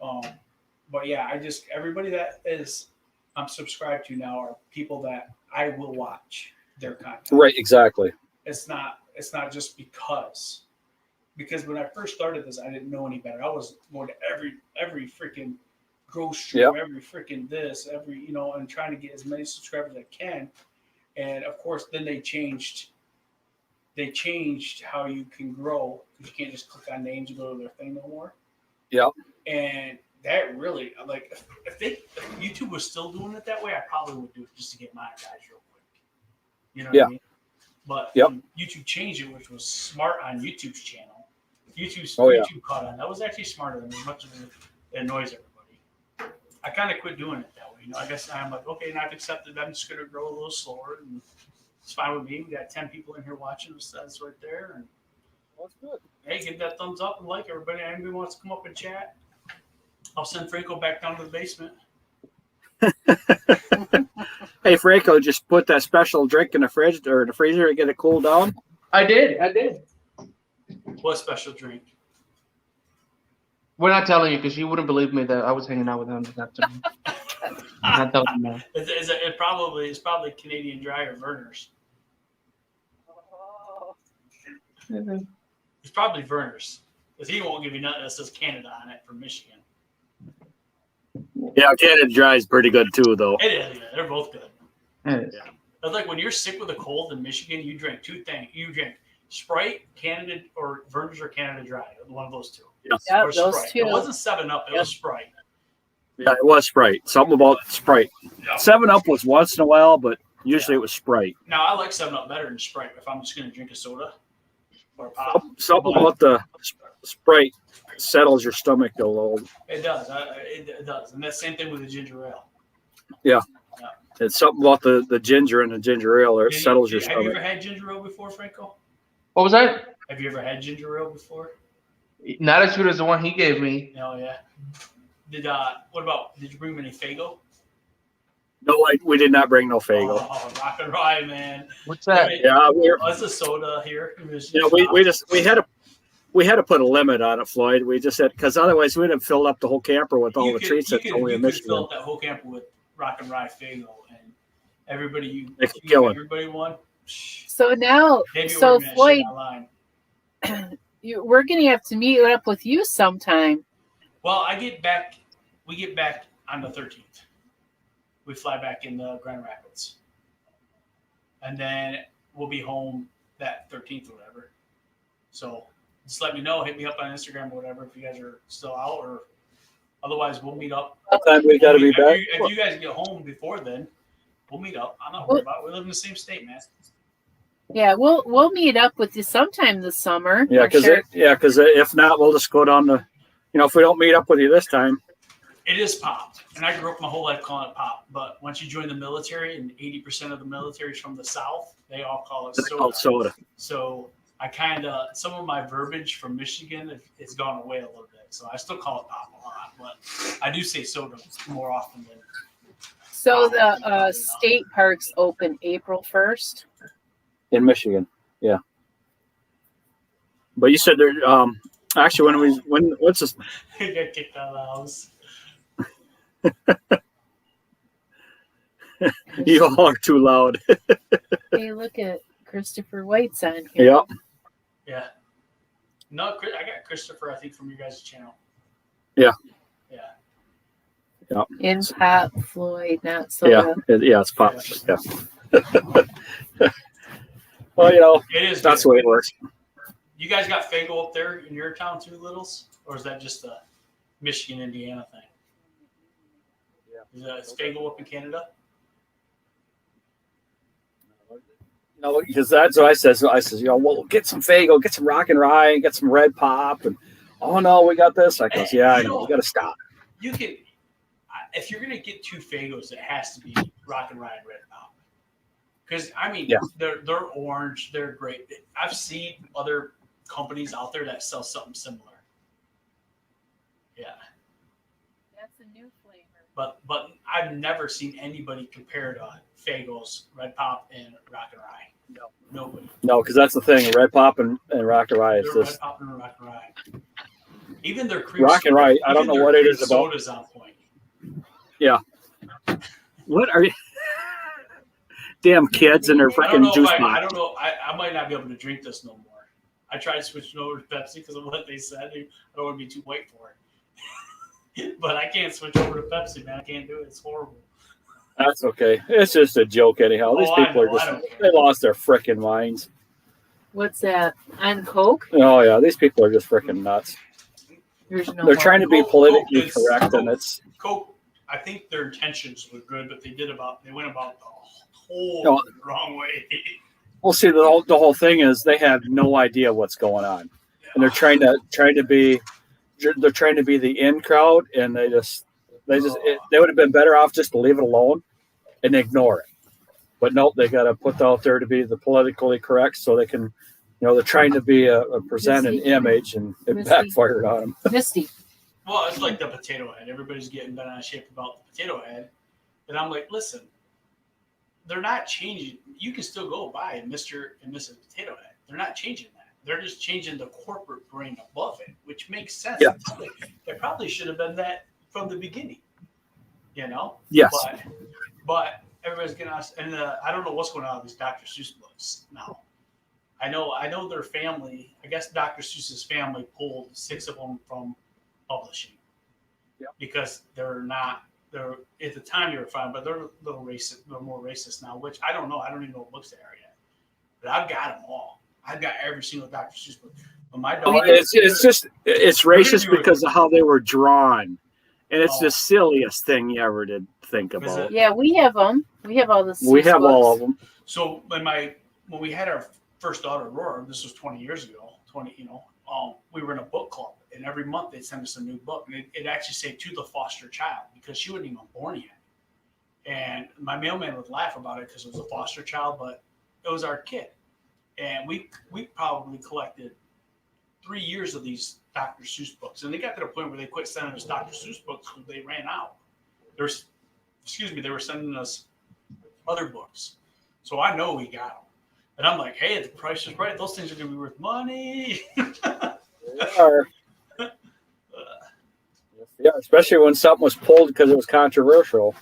But yeah, everybody that I'm subscribed to now are people that I will watch their content. Right, exactly. It's not just because when I first started this, I didn't know any better. I was going to every freaking gross stream, every freaking this, and trying to get as many subscribers as I can. And of course, then they changed how you can grow, because you can't just click on names and go to their thing no more. Yeah. And that really, if YouTube was still doing it that way, I probably would do it just to get monetized real quick. You know what I mean? But YouTube changed it, which was smart on YouTube's channel. YouTube caught on. That was actually smarter than as much as it annoys everybody. I kind of quit doing it that way. I guess I'm like, okay, now I've accepted. I'm just going to grow a little slower, and it's fine with me. We got 10 people in here watching us. That's right there. And that's good. Hey, give that thumbs up and like everybody. Anybody wants to come up and chat, I'll send Franco back down to the basement. Hey, Franco, just put that special drink in the fridge or the freezer to get it cooled down. I did. What special drink? We're not telling you because you wouldn't believe me that I was hanging out with him this afternoon. Not telling you now. It's probably Canadian Dry or Verner's. It's probably Verner's, because he won't give you nothing that says Canada on it from Michigan. Yeah, Canada Dry is pretty good too, though. It is. Yeah, they're both good. It is. Yeah. It's like when you're sick with a cold in Michigan, you drink two things. You drink Sprite, Canada, or Verner's or Canada Dry. One of those two. Yeah, or those Sprite. two. It wasn't 7-Up. It was Sprite. Yeah, it was Sprite. Something about Sprite. Yeah. 7-Up was once in a while, but usually it was Sprite. Now, I like 7-Up better than Sprite if I'm just going to drink a soda or a pop. Something about the Sprite settles your stomach a little. It does. It does. And that's the same thing with the ginger ale. Yeah. It's something about the ginger and the ginger ale, or it settles your stomach. Have you ever had ginger ale before, Franco? What was that? Have you ever had ginger ale before? Not as good as the one he gave me. Oh, yeah. Did you bring me any Faygo? No, we did not bring no Faygo. Oh, Rock and Rye, man. What's that? Yeah, it's a soda here. We had to put a limit on it, Floyd. We just said, because otherwise we'd have filled up the whole camper with all the treats that's only in Michigan. Fill up that whole camper with Rock and Rye Faygo, and everybody everybody won. So now, Floyd, we're going to have to meet up with you sometime. Well, we get back on the 13th. We fly back in Grand Rapids. And then we'll be home that 13th or whatever. So just let me know. Hit me up on Instagram or whatever if you guys are still out, or otherwise we'll meet up. We got to be back. If you guys get home before then, we'll meet up. I'm not worried about it. We live in the same state, man. Yeah, we'll meet up with you sometime this summer. Yeah, because if not, we'll just go down to, if we don't meet up with you this time. It is pop, and I grew up my whole life calling it pop. But once you join the military, and 80% of the military is from the South, they all call it soda. It's called soda. So some of my verbiage from Michigan has gone away a little bit. So I still call it pop a lot, but I do say soda more often than. So the state parks open April 1st. In Michigan, yeah. But you said there. Actually, what's this? I got kicked out of the house. You all are too loud. Hey, look at Christopher White's on here. Yep. Yeah. No, I got Christopher, I think, from your guys' channel. Yeah. Yeah. In Pop Floyd, not Yeah, soda. it's pop. Yeah. Well, It is. that's good. the way it works. You guys got Fago up there in your town too, Littles? Or is that just a Michigan, Indiana thing? Yeah. Is Fago up in Canada? No, because that's what I said. So I says, well, get some Fago, get some Rock and Rye, get some Red Pop, and oh no, we got this. I goes, yeah, I know. We got to stop. You can, if you're gonna get 2 Fagos, it has to be Rock and Rye and Red Pop. Because I mean, Yeah. they're orange, they're great. I've seen other companies out there that sell something similar. Yeah, That's a new flavor. but I've never seen anybody compare to Fagos, Red Pop, and Rock and Rye. No, nobody. No, because that's the thing. Red Pop and Rock and Rye is They're just Red Pop and Rock and Rye. Even their cream Rock and soda- Rye. I don't even know their what it cream is about. Soda's on point. What are you? Damn kids and their I don't freaking know. juice I box. don't know. I might not be able to drink this no more. I tried switching over to Pepsi because of what they said. I don't want to be too white for it. But I can't switch over to Pepsi, man. I can't do it. It's horrible. That's okay. It's just a joke, anyhow. These Oh, I people are know. I just, don't care. they lost their freaking minds. What's that? On Coke? Oh, yeah. These people are just freaking nuts. There's no They're more. trying to be Coke politically is- correct, and Coke- it's, Coke, I think their intentions were good, but they went about the whole No. wrong way. we'll see. The whole thing is they have no idea what's going on, and they're trying to be the in crowd, and they would have been better off just to leave it alone and ignore it. But nope, they got to put out there to be the politically correct, so they can, they're trying to be present an image, and it Misty. backfired on them. Misty. Well, it's like the potato head. Everybody's getting bent out of shape about the potato head. And I'm like, listen, they're not changing. You can still go buy Mr. and Mrs. Potato Head. They're not changing that. They're just changing the corporate brain above it, which makes sense. Yeah. They probably should have been that from the beginning, Yes. But everybody's getting us, and I don't know what's going on with these Dr. Seuss books now. I know their family. I guess Dr. Seuss's family pulled 6 of them from publishing. Yep. Because they're at the time they were fine, but they're a little racist. They're more racist now, which I don't know. I don't even know what books they are yet. But I've got them all. I've got every single Dr. Seuss book. But my daughter, It's racist do it. because of how they were drawn, and it's Oh. the silliest thing you ever did think Was about. it? Yeah, we have them. We have all the. We have books. all of them. So when we had our first daughter, Aurora, this was 20 years ago. We were in a book club, and every month they'd send us a new book, and it actually said to the foster child because she wasn't even born yet. And my mailman would laugh about it because it was a foster child, but it was our kid, and we probably collected 3 years of these Dr. Seuss books, and they got to the point where they quit sending us Dr. Seuss books because they ran out. They were sending us other books, so I know we got them. And I'm like, hey, the price is right. Those things are going to be worth money. They are. Yeah, especially when something was pulled because it was controversial.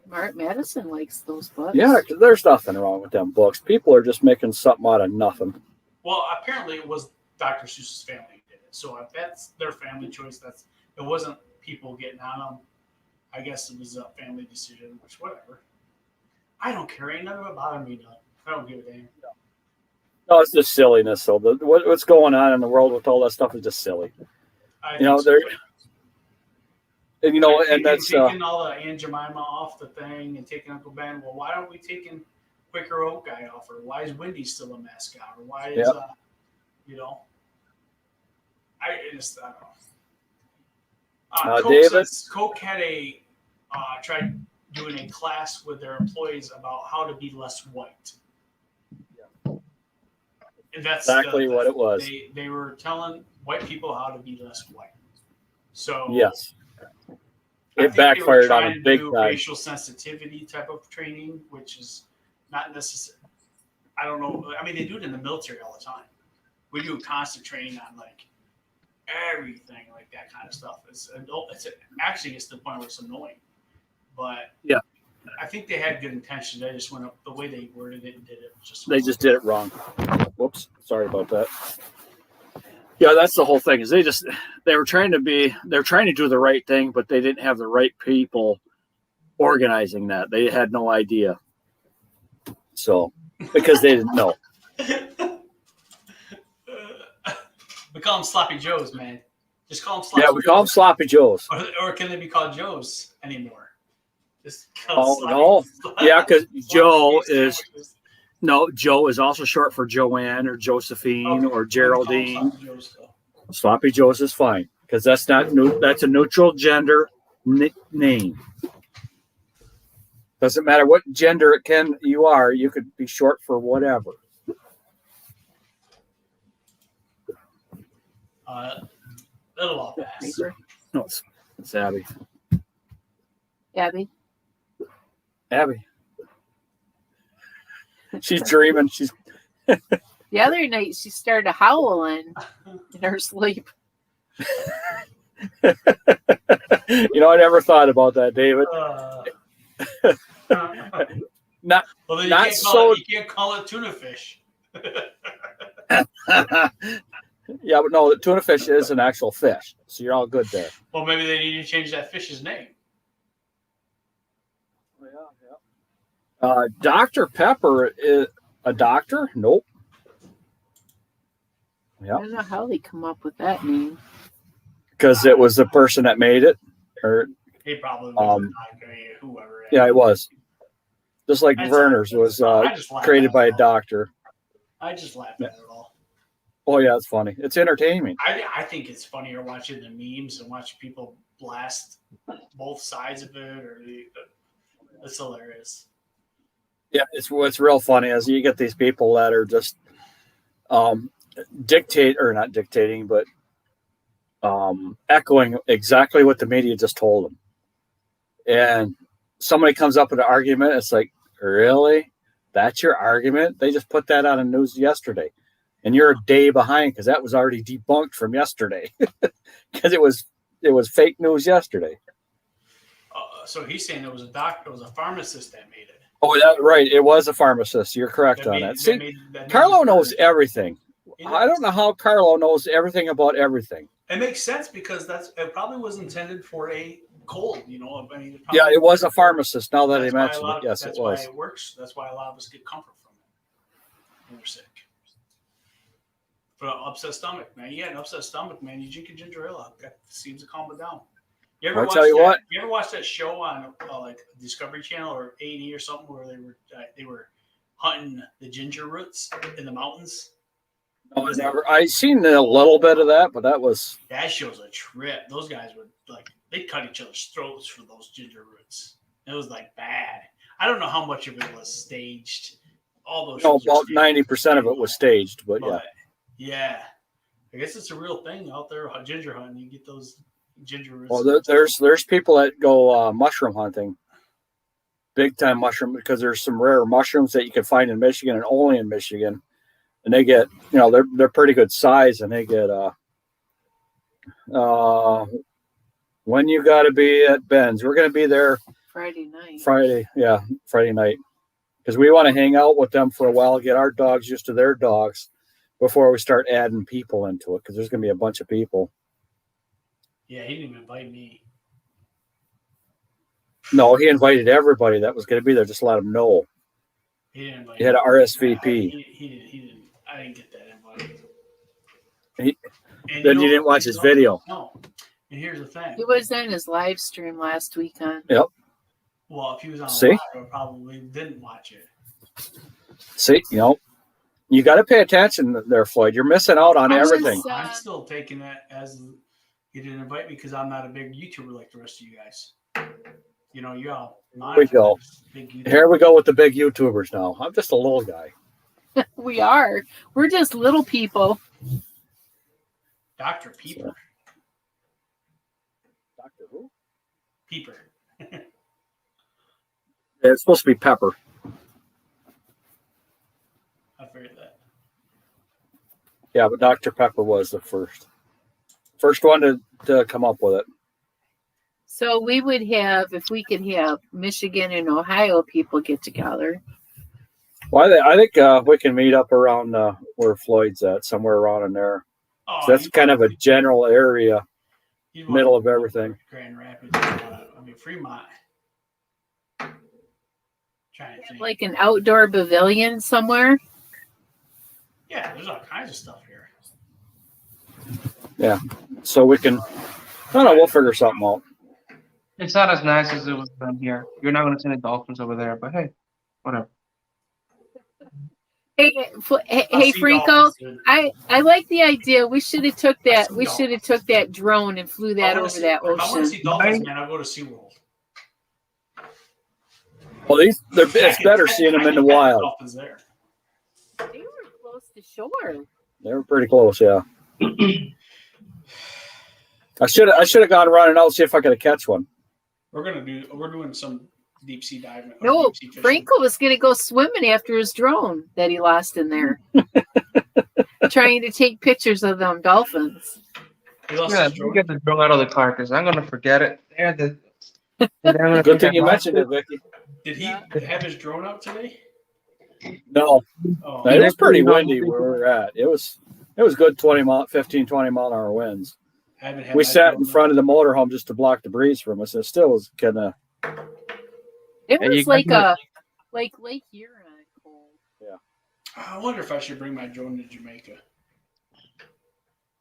Mark Madison likes those books. Yeah, 'cause there's nothing wrong with them books. People are just making something out of nothing. Well, apparently it was Dr. Seuss's family who did it. So if that's their family choice, it wasn't people getting on them. I guess it was a family decision, which whatever. I don't care. Ain't none of it bothering me, none. I don't give a damn. No, it's just silliness. So what's going on in the world with all that stuff is just silly. I You know, think so. they're- And and that's taking all the Aunt Jemima off the thing and taking Uncle Ben. Well, why aren't we taking Quaker Oak guy off? Or why is Wendy still a mascot? Or why is I don't know. Coke David? says Coke had tried doing a class with their employees about how to be less white. And that's exactly what it was. They were telling white people how to be less white. So Yes. I It think they were backfired on trying a to big do time. racial sensitivity type of training, which is not necessary. I don't know. I mean, they do it in the military all the time. We do constant training on like everything, like that kind of stuff. Actually gets to the point where it's annoying. But Yeah. I think they had good intentions. They just went up the way they worded it and did it. They just did it wrong. Whoops. Sorry about that. Yeah, that's the whole thing. Is they're trying to do the right thing, but they didn't have the right people organizing that. They had no idea. So because they didn't know. We call them Sloppy Joes, man. Just call them Sloppy Yeah, we call them Sloppy Joes. Or can they be called Joes anymore? Just Oh, sloppy, no. sloppy, Yeah, because Joe sloppy is sandwiches. Joe is also short for Joanne or Josephine Okay, or we call them Geraldine. Sloppy Joes still. Sloppy Joe's is fine because that's not new. That's a neutral gender name. Doesn't matter what gender you are. You could be short for whatever. It'll all pass. No, it's Abby. Abby. Abby. She's dreaming. She's The other night she started howling in her sleep. I never thought about that, David. Not- well, then not you can't call it tuna fish. Yeah, but no, the tuna fish is an actual fish, so you're all good there. Well, maybe they need to change that fish's name. Dr. Pepper is a doctor? Nope. I don't know how they come up with that name. Because it was the person that made it, or He probably was whoever. yeah, it was. Just like That's- Verner's was I just laugh created at by a it all. doctor. I just laugh at it all. Oh yeah, it's funny. It's entertainment. I think it's funnier watching the memes and watching people blast both sides of it, it's hilarious. Yeah, it's what's real funny is you get these people that are just not dictating, but echoing exactly what the media just told them. And somebody comes up with an argument, it's like, really? That's your argument? They just put that on the news yesterday. And you're a day behind because that was already debunked from yesterday. Because it was fake news yesterday. So he's saying it was a doctor, it was a pharmacist that made it. Oh, that right. It was a pharmacist. You're correct on that. See, Carlo knows everything. I don't know how Carlo knows everything about everything. It makes sense because it probably was intended for a cold, I mean, Yeah, it was a pharmacist. Now that I that's why mentioned it, yes, it that's was. why it works. That's why a lot of us get comfort from it when we're sick. For an upset stomach, man. You got an upset stomach, man. You drink a ginger ale. That seems to calm it down. You ever watch that show on like Discovery Channel or A&E or something where they were hunting the ginger roots in the mountains? I seen a little bit of that, but that show's a trip. Those guys would they'd cut each other's throats for those ginger roots. It was bad. I don't know how much of it was staged. All those shows about 90% of it was staged, but yeah. Yeah. I guess it's a real thing out there, ginger hunting. You get those ginger roots. Well, there's people that go mushroom hunting, big time mushroom, because there's some rare mushrooms that you can find in Michigan and only in Michigan, and they get they're pretty good size, and they get when you got to be at Ben's, we're going to be there Friday night. Friday night, because we want to hang out with them for a while, get our dogs used to their dogs before we start adding people into it, because there's going to be a bunch of people. Yeah, he didn't even invite me. No, he invited everybody that was going to be there. Just let them know. He didn't invite He had me. an RSVP. He didn't. I didn't get that invite. Then you didn't watch his video. No. And here's the thing. He was on his live stream last weekend. Yep. Well, if he was on See? live, I probably didn't watch it. See, you got to pay attention there, Floyd. You're missing out on I was, everything. I'm still taking that as he didn't invite me because I'm not a big YouTuber like the rest of you guys. Y'all. We go. Big YouTuber. Here we go with the big YouTubers now. I'm just a little guy. We are. We're just little people. Dr. Peeper. Doctor who? Peeper. It's supposed to be Pepper. I figured that. Yeah, but Dr. Pepper was the first one to come up with it. So we would have, if we could have Michigan and Ohio people get together. Well, I think we can meet up around where Floyd's at, somewhere around in there. Oh, So that's you- kind of a general area, you'd want middle of everything. Grand Rapids. Fremont. Trying to think. Like an outdoor pavilion somewhere. Yeah, there's all kinds of stuff here. So we can, I don't know, we'll figure something out. It's not as nice as it was down here. You're not going to see the dolphins over there, but hey, whatever. Hey, hey, Franco. I like the idea. We should have took that. We should have took that drone and flew that over that If I want to ocean. see dolphins, man, I'll go to SeaWorld. Well, it's better seeing them in the wild. Dolphins there. They were close to shore. They were pretty close, yeah. I should have gone running out and see if I could catch one. We're doing some deep sea diving. No, deep sea fishing. Franco was going to go swimming after his drone that he lost in there, trying to take pictures of them dolphins. He lost Yeah, his let me drone. get the drone out of the car because I'm going to forget it. Good thing you mentioned it, Vicky. Did he have his drone out today? No, Oh, it was pretty windy where we were at. It was good 20 mile an hour winds. I haven't had We my sat in drone front of the motorhome just to block the breeze from us. It still was kind of, It Yeah, was you like got- Lake Huron cold. out. I wonder if I should bring my drone to Jamaica.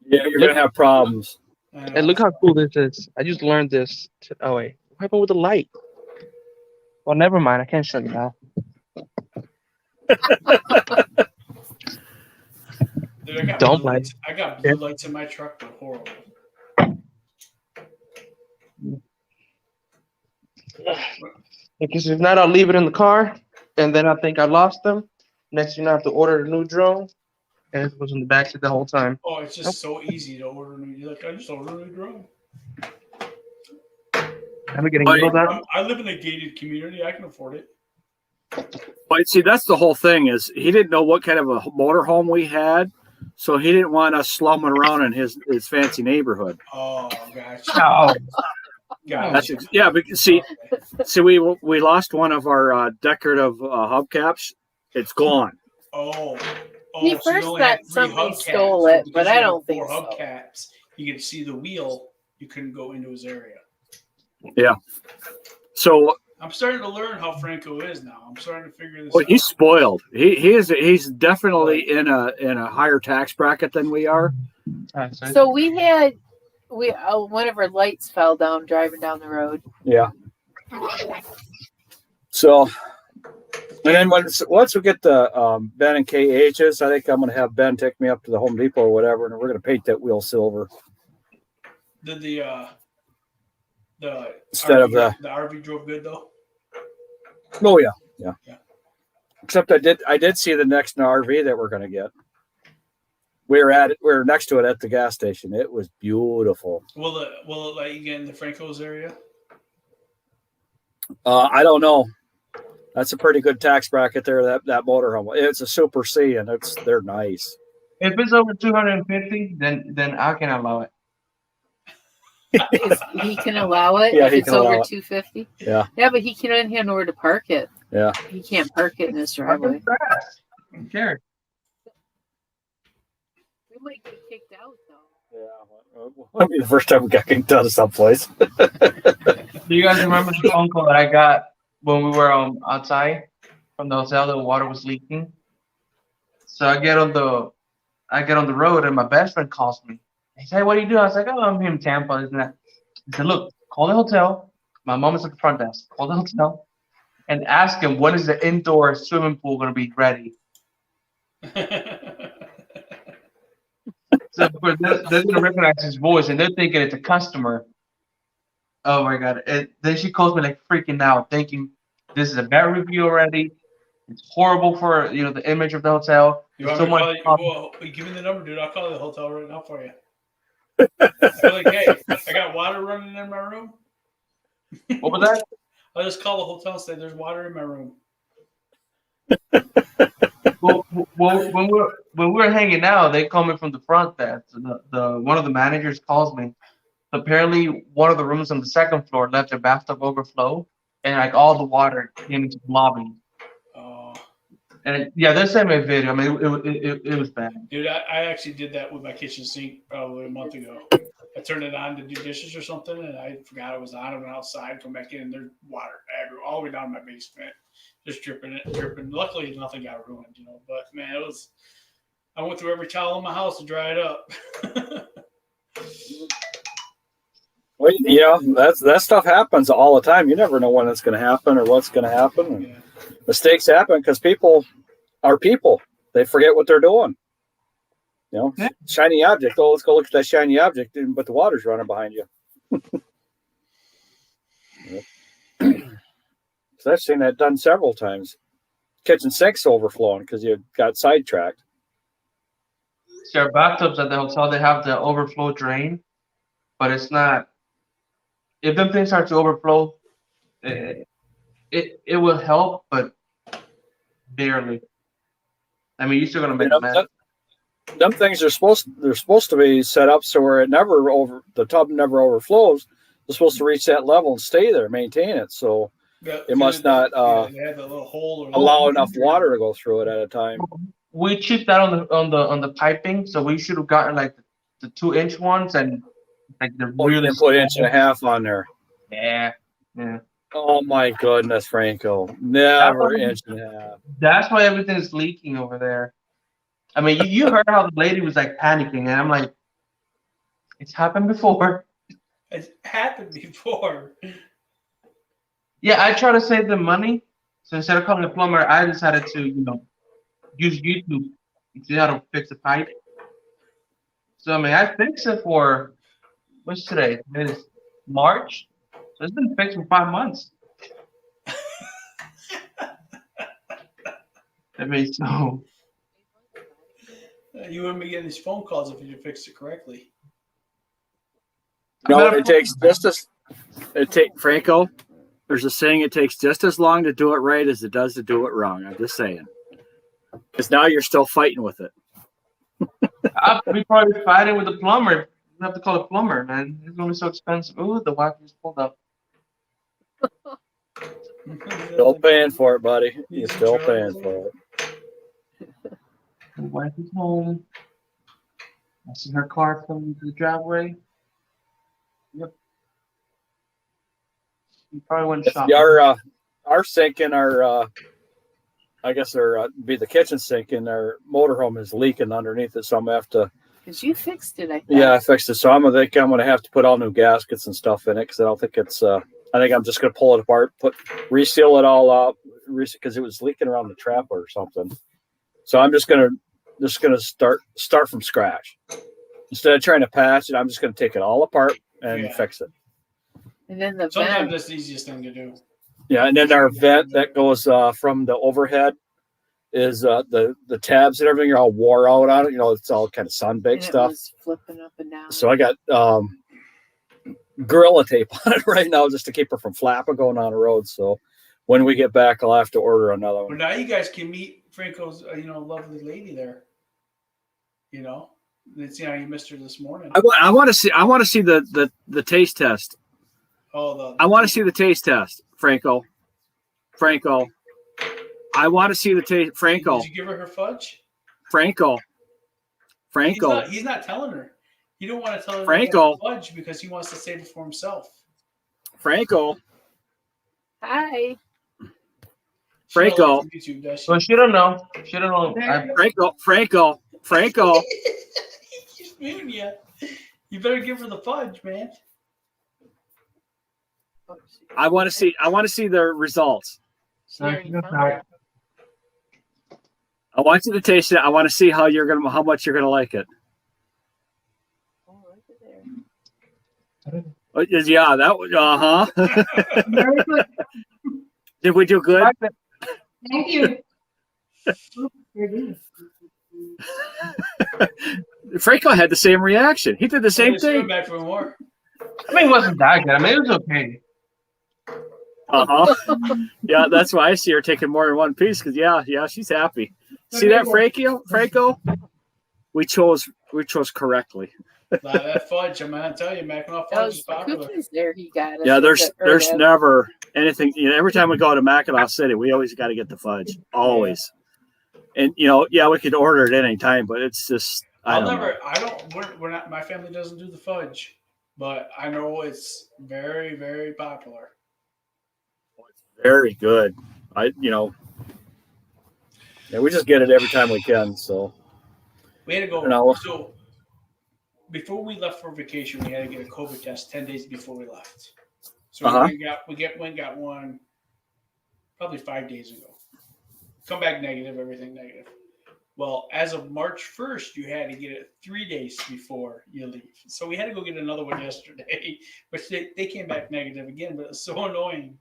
yeah, you're going to have problems. And look how cool this is. I just learned this. Oh, wait. What happened with the light? Well, never mind. I can't show you now. Dude, I got Don't blue lights. I got blue lights in my truck, but horrible. Because if not, I'll leave it in the car, and then I think I lost them. Next thing I have to order a new drone, and it was in the backseat the whole time. Oh, it's just so easy to order a new. You're like, I just ordered a new drone. Am I getting Oh, yelled at? I live in a gated community. I can afford it. But see, that's the whole thing is he didn't know what kind of a motorhome we had. So he didn't want us slumming around in his fancy neighborhood. Oh, gosh. No. Gosh. Yeah, because see, we lost one of our decorative hubcaps. It's gone. Oh. He So you first only thought had 3 somebody hubcaps, stole so it, because but you I had don't 4 think so. hubcaps, you could see the wheel. You couldn't go into his area. So I'm starting to learn how Franco is now. I'm starting to figure this well, out. he's spoiled. He's definitely in a higher tax bracket than we are. So we had one of our lights fell down driving down the road. Yeah. So, and then once we get the Ben and KHs, I think I'm going to have Ben take me up to the Home Depot or whatever, and we're going to paint that wheel silver Did the instead of the. the RV drove good though? Oh yeah. Yeah. Except I did see the next RV that we're going to get. We were next to it at the gas station. It was beautiful. Will it let you get into Franco's area? I don't know. That's a pretty good tax bracket there. That motorhome. It's a Super C, and they're nice. If it's over 250, then I can allow it. He can allow it Yeah, if he it's can allow over it. 250. Yeah. Yeah, but he can't have nowhere to park it. Yeah. He can't park it in his driveway. I don't care. We might get kicked out though. Yeah. I mean, the first time we got kicked out of someplace. Do you guys remember the phone call that I got when we were outside from the hotel? The water was leaking. So I get on the road, and my best friend calls me. He said, "What do you do?" I was like, "Oh, I'm here in Tampa." Isn't that? He said, "Look, call the hotel. My mom is at the front desk. Call the hotel and ask him when is the indoor swimming pool going to be ready." So of course, they're going to recognize his voice, and they're thinking it's a customer. Oh my god! Then she calls me like freaking out, thinking this is a bad review already. It's horrible for the image of the hotel. You want Someone me to call you? Well, give me the number, dude. I'll call the hotel right now for you. I'll be like, hey, I got water running in my room. What was that? I'll just call the hotel and say there's water in my room. Well, when we were hanging out, they called me from the front desk. The one of the managers calls me. Apparently, one of the rooms on the second floor left their bathtub overflow, and like all the water came into the lobby. Oh, And yeah, they sent me a video. I mean, it was bad. Dude, I actually did that with my kitchen sink probably a month ago. I turned it on to do dishes or something, and I forgot it was on. I went outside, come back in, and there's water everywhere, all the way down in my basement, just dripping. Luckily, nothing got ruined, you know. But man, it was. I went through every towel in my house to dry it up. Well, yeah, that stuff happens all the time. You never know when it's going to happen or what's going to happen. And Yeah. mistakes happen because people are people. They forget what they're doing. You know, Yeah. shiny object. Oh, let's go look at that shiny object, but the water's running behind you. So I've seen that done several times. Kitchen sink's overflowing because you got sidetracked. See, our bathtubs at the hotel, they have the overflow drain, but it's not. If them things start to overflow, it will help, but barely. I mean, you're still gonna make a mess. Them things are supposed to be set up so where the tub never overflows. They're supposed to reach that level and stay there, maintain it. So it must not They had that little hole. allow enough water to go through it at a time. We chipped that on the piping, so we should have gotten like the 2-inch ones and like the Oh, you really didn't put 1.5 on there. Yeah. Oh my goodness, Franco! Never 1.5. That's why everything is leaking over there. I mean, you heard how the lady was like panicking, and I'm like, it's happened before. It's happened before. Yeah, I try to save the money, so instead of calling a plumber, I decided to use YouTube to see how to fix a pipe. So I mean, I fixed it for what's today? It's March. So it's been fixed for 5 months. I mean, so You wouldn't be getting these phone calls if you fixed it correctly. No, it takes just as Franco. There's a saying: it takes just as long to do it right as it does to do it wrong. I'm just saying, because now you're still fighting with it. I'll be probably fighting with the plumber. You have to call a plumber, man. It's gonna be so expensive. Ooh, the wife just pulled up. Still paying for it, buddy. You're still paying for it. The wife is home. I see her car coming to the driveway. Yep. You probably went shopping. Our sink in our I guess be the kitchen sink in our motorhome is leaking underneath it, so I'm gonna have to. Because you fixed it, I think. Yeah, I fixed it, so I'm gonna have to put all new gaskets and stuff in it because I don't think it's. I think I'm just gonna pull it apart, reseal it all up, because it was leaking around the trap or something. So I'm just gonna start from scratch. Instead of trying to patch it, I'm just gonna take it all apart and fix it. And then the Sometimes vent. that's the easiest thing to do. Yeah, and then our vent that goes from the overhead is the tabs and everything are all wore out on it. It's all kind of sun-baked And it stuff. was flipping up and down. So I got Gorilla Tape on it right now just to keep her from flapping going on the road. So when we get back, I'll have to order another Well, one. now you guys can meet Franco's, lovely lady there. It's, you missed her this morning. I want to see the taste test. Oh, I want to see the taste test, Franco. I want to see the taste, Franco. Did you give her fudge? Franco. He's not telling her. He don't want to tell her Franco. fudge because he wants to save it for himself. Franco. Hi. Franco. She don't like YouTube, does she? So she don't know. She don't know. Franco. He's muting you. You better give her the fudge, man. I want to see the results. Sharing fun. I want you to taste it. I want to see how much you're gonna like it. Oh, look at there. Yeah, that was Very good. Did we do good? Thank you. Franco had the same reaction. He did the same Let's go thing. back for more. I mean, it wasn't that good. I mean, it was okay. Yeah, that's why I see her taking more than one piece. Because yeah, she's happy. See that, Franco? We chose correctly. That fudge, I'm gonna tell you, Mackinac fudge is Those popular. cookies there he got. us Yeah, with there's the never anything. Every time we go to Mackinac City, we always got to get the fudge. Always. And yeah, we could order it any time, but it's just I don't know. We're not. My family doesn't do the fudge, but I know it's very, very popular. Very good. Yeah, we just get it every time we can. So We had to go. No. So before we left for vacation, we had to get a COVID test 10 days before we left. So Uh-huh. we went and got one probably 5 days ago. Come back negative, everything negative. Well, as of March 1st, you had to get it 3 days before you leave. So we had to go get another one yesterday, which they came back negative again, but it's so annoying.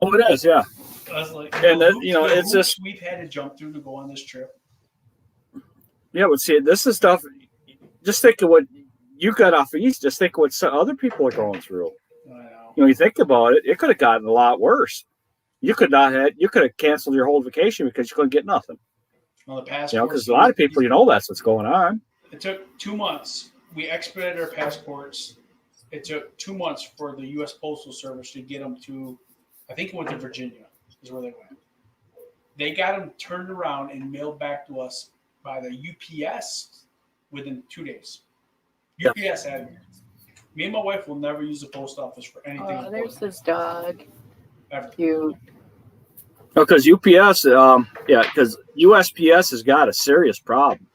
Oh, it is, yeah. I was like, And the it's hoops just we've had to jump through to go on this trip. yeah. But see, this is stuff. Just think of what you got off east. Just think of what some other people are going through. I know. You think about it, it could have gotten a lot worse. You could have canceled your whole vacation because you couldn't get nothing. Well, the past, Because a lot of people, that's what's going on. It took 2 months. We expedited our passports. It took 2 months for the U.S. Postal Service to get them to, I think it went to Virginia, is where they went. They got them turned around and mailed back to us by the UPS within 2 days. Yeah. UPS had it. Me and my wife will never use the post office for anything. Oh, there's important, this dog. ever. Cute. Because UPS, because USPS has got a serious problem.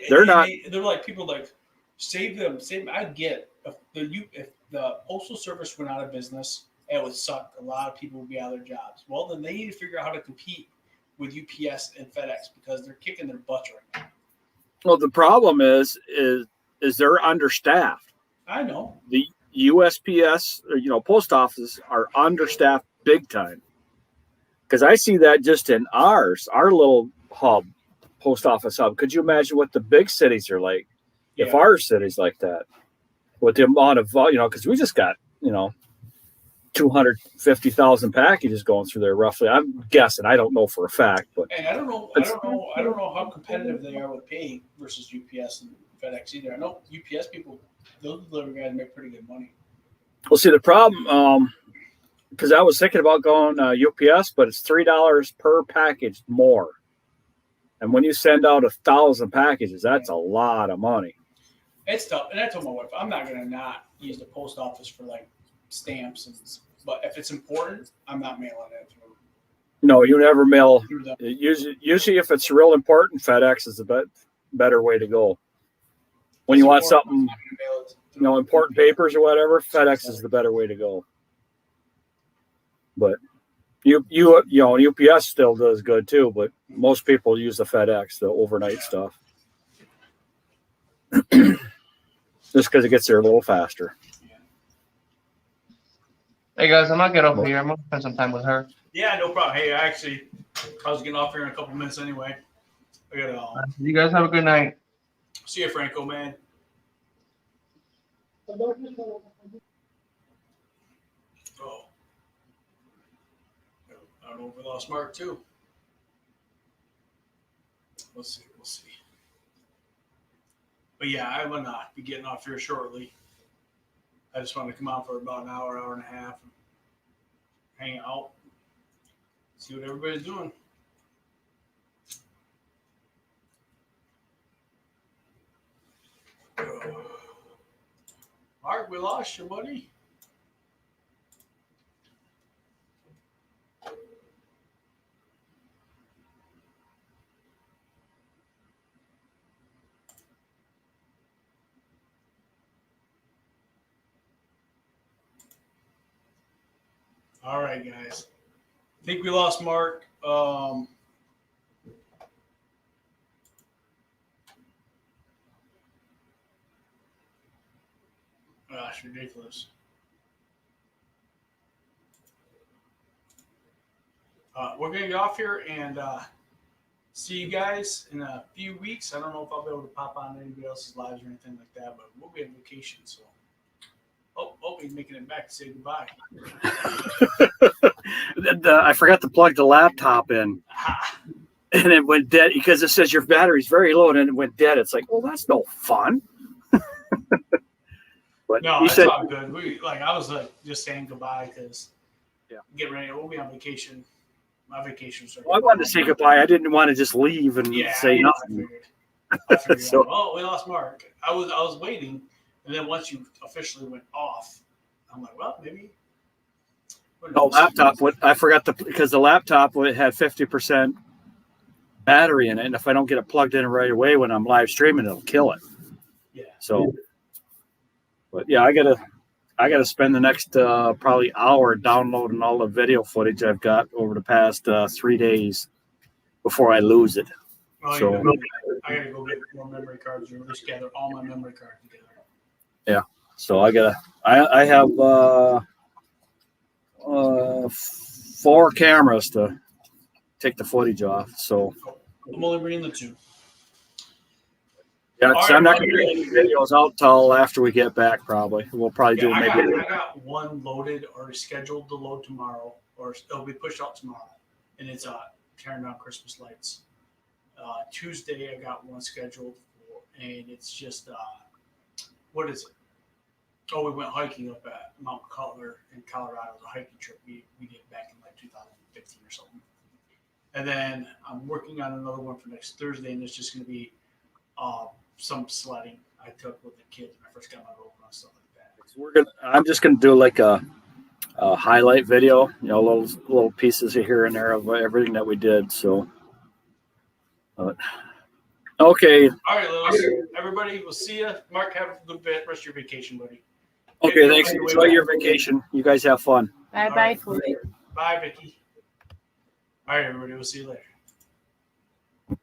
They're not. They're like people like save them. I get if the postal service went out of business, it would suck. A lot of people would be out of their jobs. Well, then they need to figure out how to compete with UPS and FedEx because they're kicking their butts right now. Well, the problem is they're understaffed. I know. The USPS, post offices are understaffed big time. Because I see that just in our little hub, post office hub. Could you imagine what the big cities are like? If Yeah. our city's like that, with the amount of because we just got 250,000 packages going through there roughly. I'm guessing. I don't know for a fact, but And I don't know how competitive they are with pay versus UPS and FedEx either. I know UPS people, those delivery guys make pretty good money. we'll see the problem. Because I was thinking about going UPS, but it's $3 per package more. And when you send out 1,000 packages, that's a lot of money. It's tough. And I told my wife, I'm not going to not use the post office for like stamps. But if it's important, I'm not mailing it through No, you never mail. them. Usually, if it's real important, FedEx is the better way to go. When you want something, I'm not gonna mail it through important papers or whatever, FedEx is the better way to go. But UPS still does good too, but most people use the FedEx, the overnight stuff. Just because it gets there a little faster. Hey guys, I'm not getting off here. I'm gonna spend some time with her. Yeah, no problem. Hey, I was getting off here in a couple minutes anyway. I gotta You guys have a good night. see you, Franco, man. Oh, I don't know if we lost Mark too. We'll see. But yeah, I will not be getting off here shortly. I just want to come out for about an hour and a half, and hang out, see what everybody's doing. Mark, we lost you, buddy. All right, guys. I think we lost Mark. Gosh, ridiculous. We're going to get off here and see you guys in a few weeks. I don't know if I'll be able to pop on anybody else's lives or anything like that, but we'll be on vacation. So, he's making it back to say goodbye. I forgot to plug the laptop in, and it went dead because it says your battery's very low, and then it went dead. It's like, well, that's no fun. But No, he it's said, all good. I was just saying goodbye because Yeah. getting ready. We'll be on vacation My vacation was. Well, I wanted to say goodbye. I didn't want to just leave and say I nothing. figured. I figured So- oh, we lost Mark. I was waiting, and then once you officially went off, I'm like, well, maybe. who No knows? laptop. What I forgot because the laptop had 50% battery in it, and if I don't get it plugged in right away when I'm live streaming, it'll kill it. Yeah. So, but yeah, I gotta spend the next probably hour downloading all the video footage I've got over the past 3 days before I lose it. Well, So- I gotta go get more memory cards, or at least gather all my memory cards together. So I have 4 cameras to take the footage off. So I'm only bringing the 2. yeah, All so I'm not right, gonna get any videos out till after we get back. Probably we'll probably do I maybe. got one loaded, already scheduled to load tomorrow, or it'll be pushed out tomorrow, and it's tearing down Christmas lights. Tuesday I got one scheduled, and it's just what is it? Oh, we went hiking up at Mount Cutler in Colorado. It was a hiking trip we did back in like 2015 or something. And then I'm working on another one for next Thursday, and it's just going to be some sledding I took with the kids when I first got my rope and stuff like that. I'm just gonna do like a highlight video, little pieces here and there of everything that we did. So, okay, All right, Lewis. Everybody, we'll see you. Mark, have a good rest of your vacation, buddy. okay, thanks. Enjoy your vacation. You guys have fun. Bye All bye, right. Felipe. Bye, Vicky. All right, everybody. We'll see you later.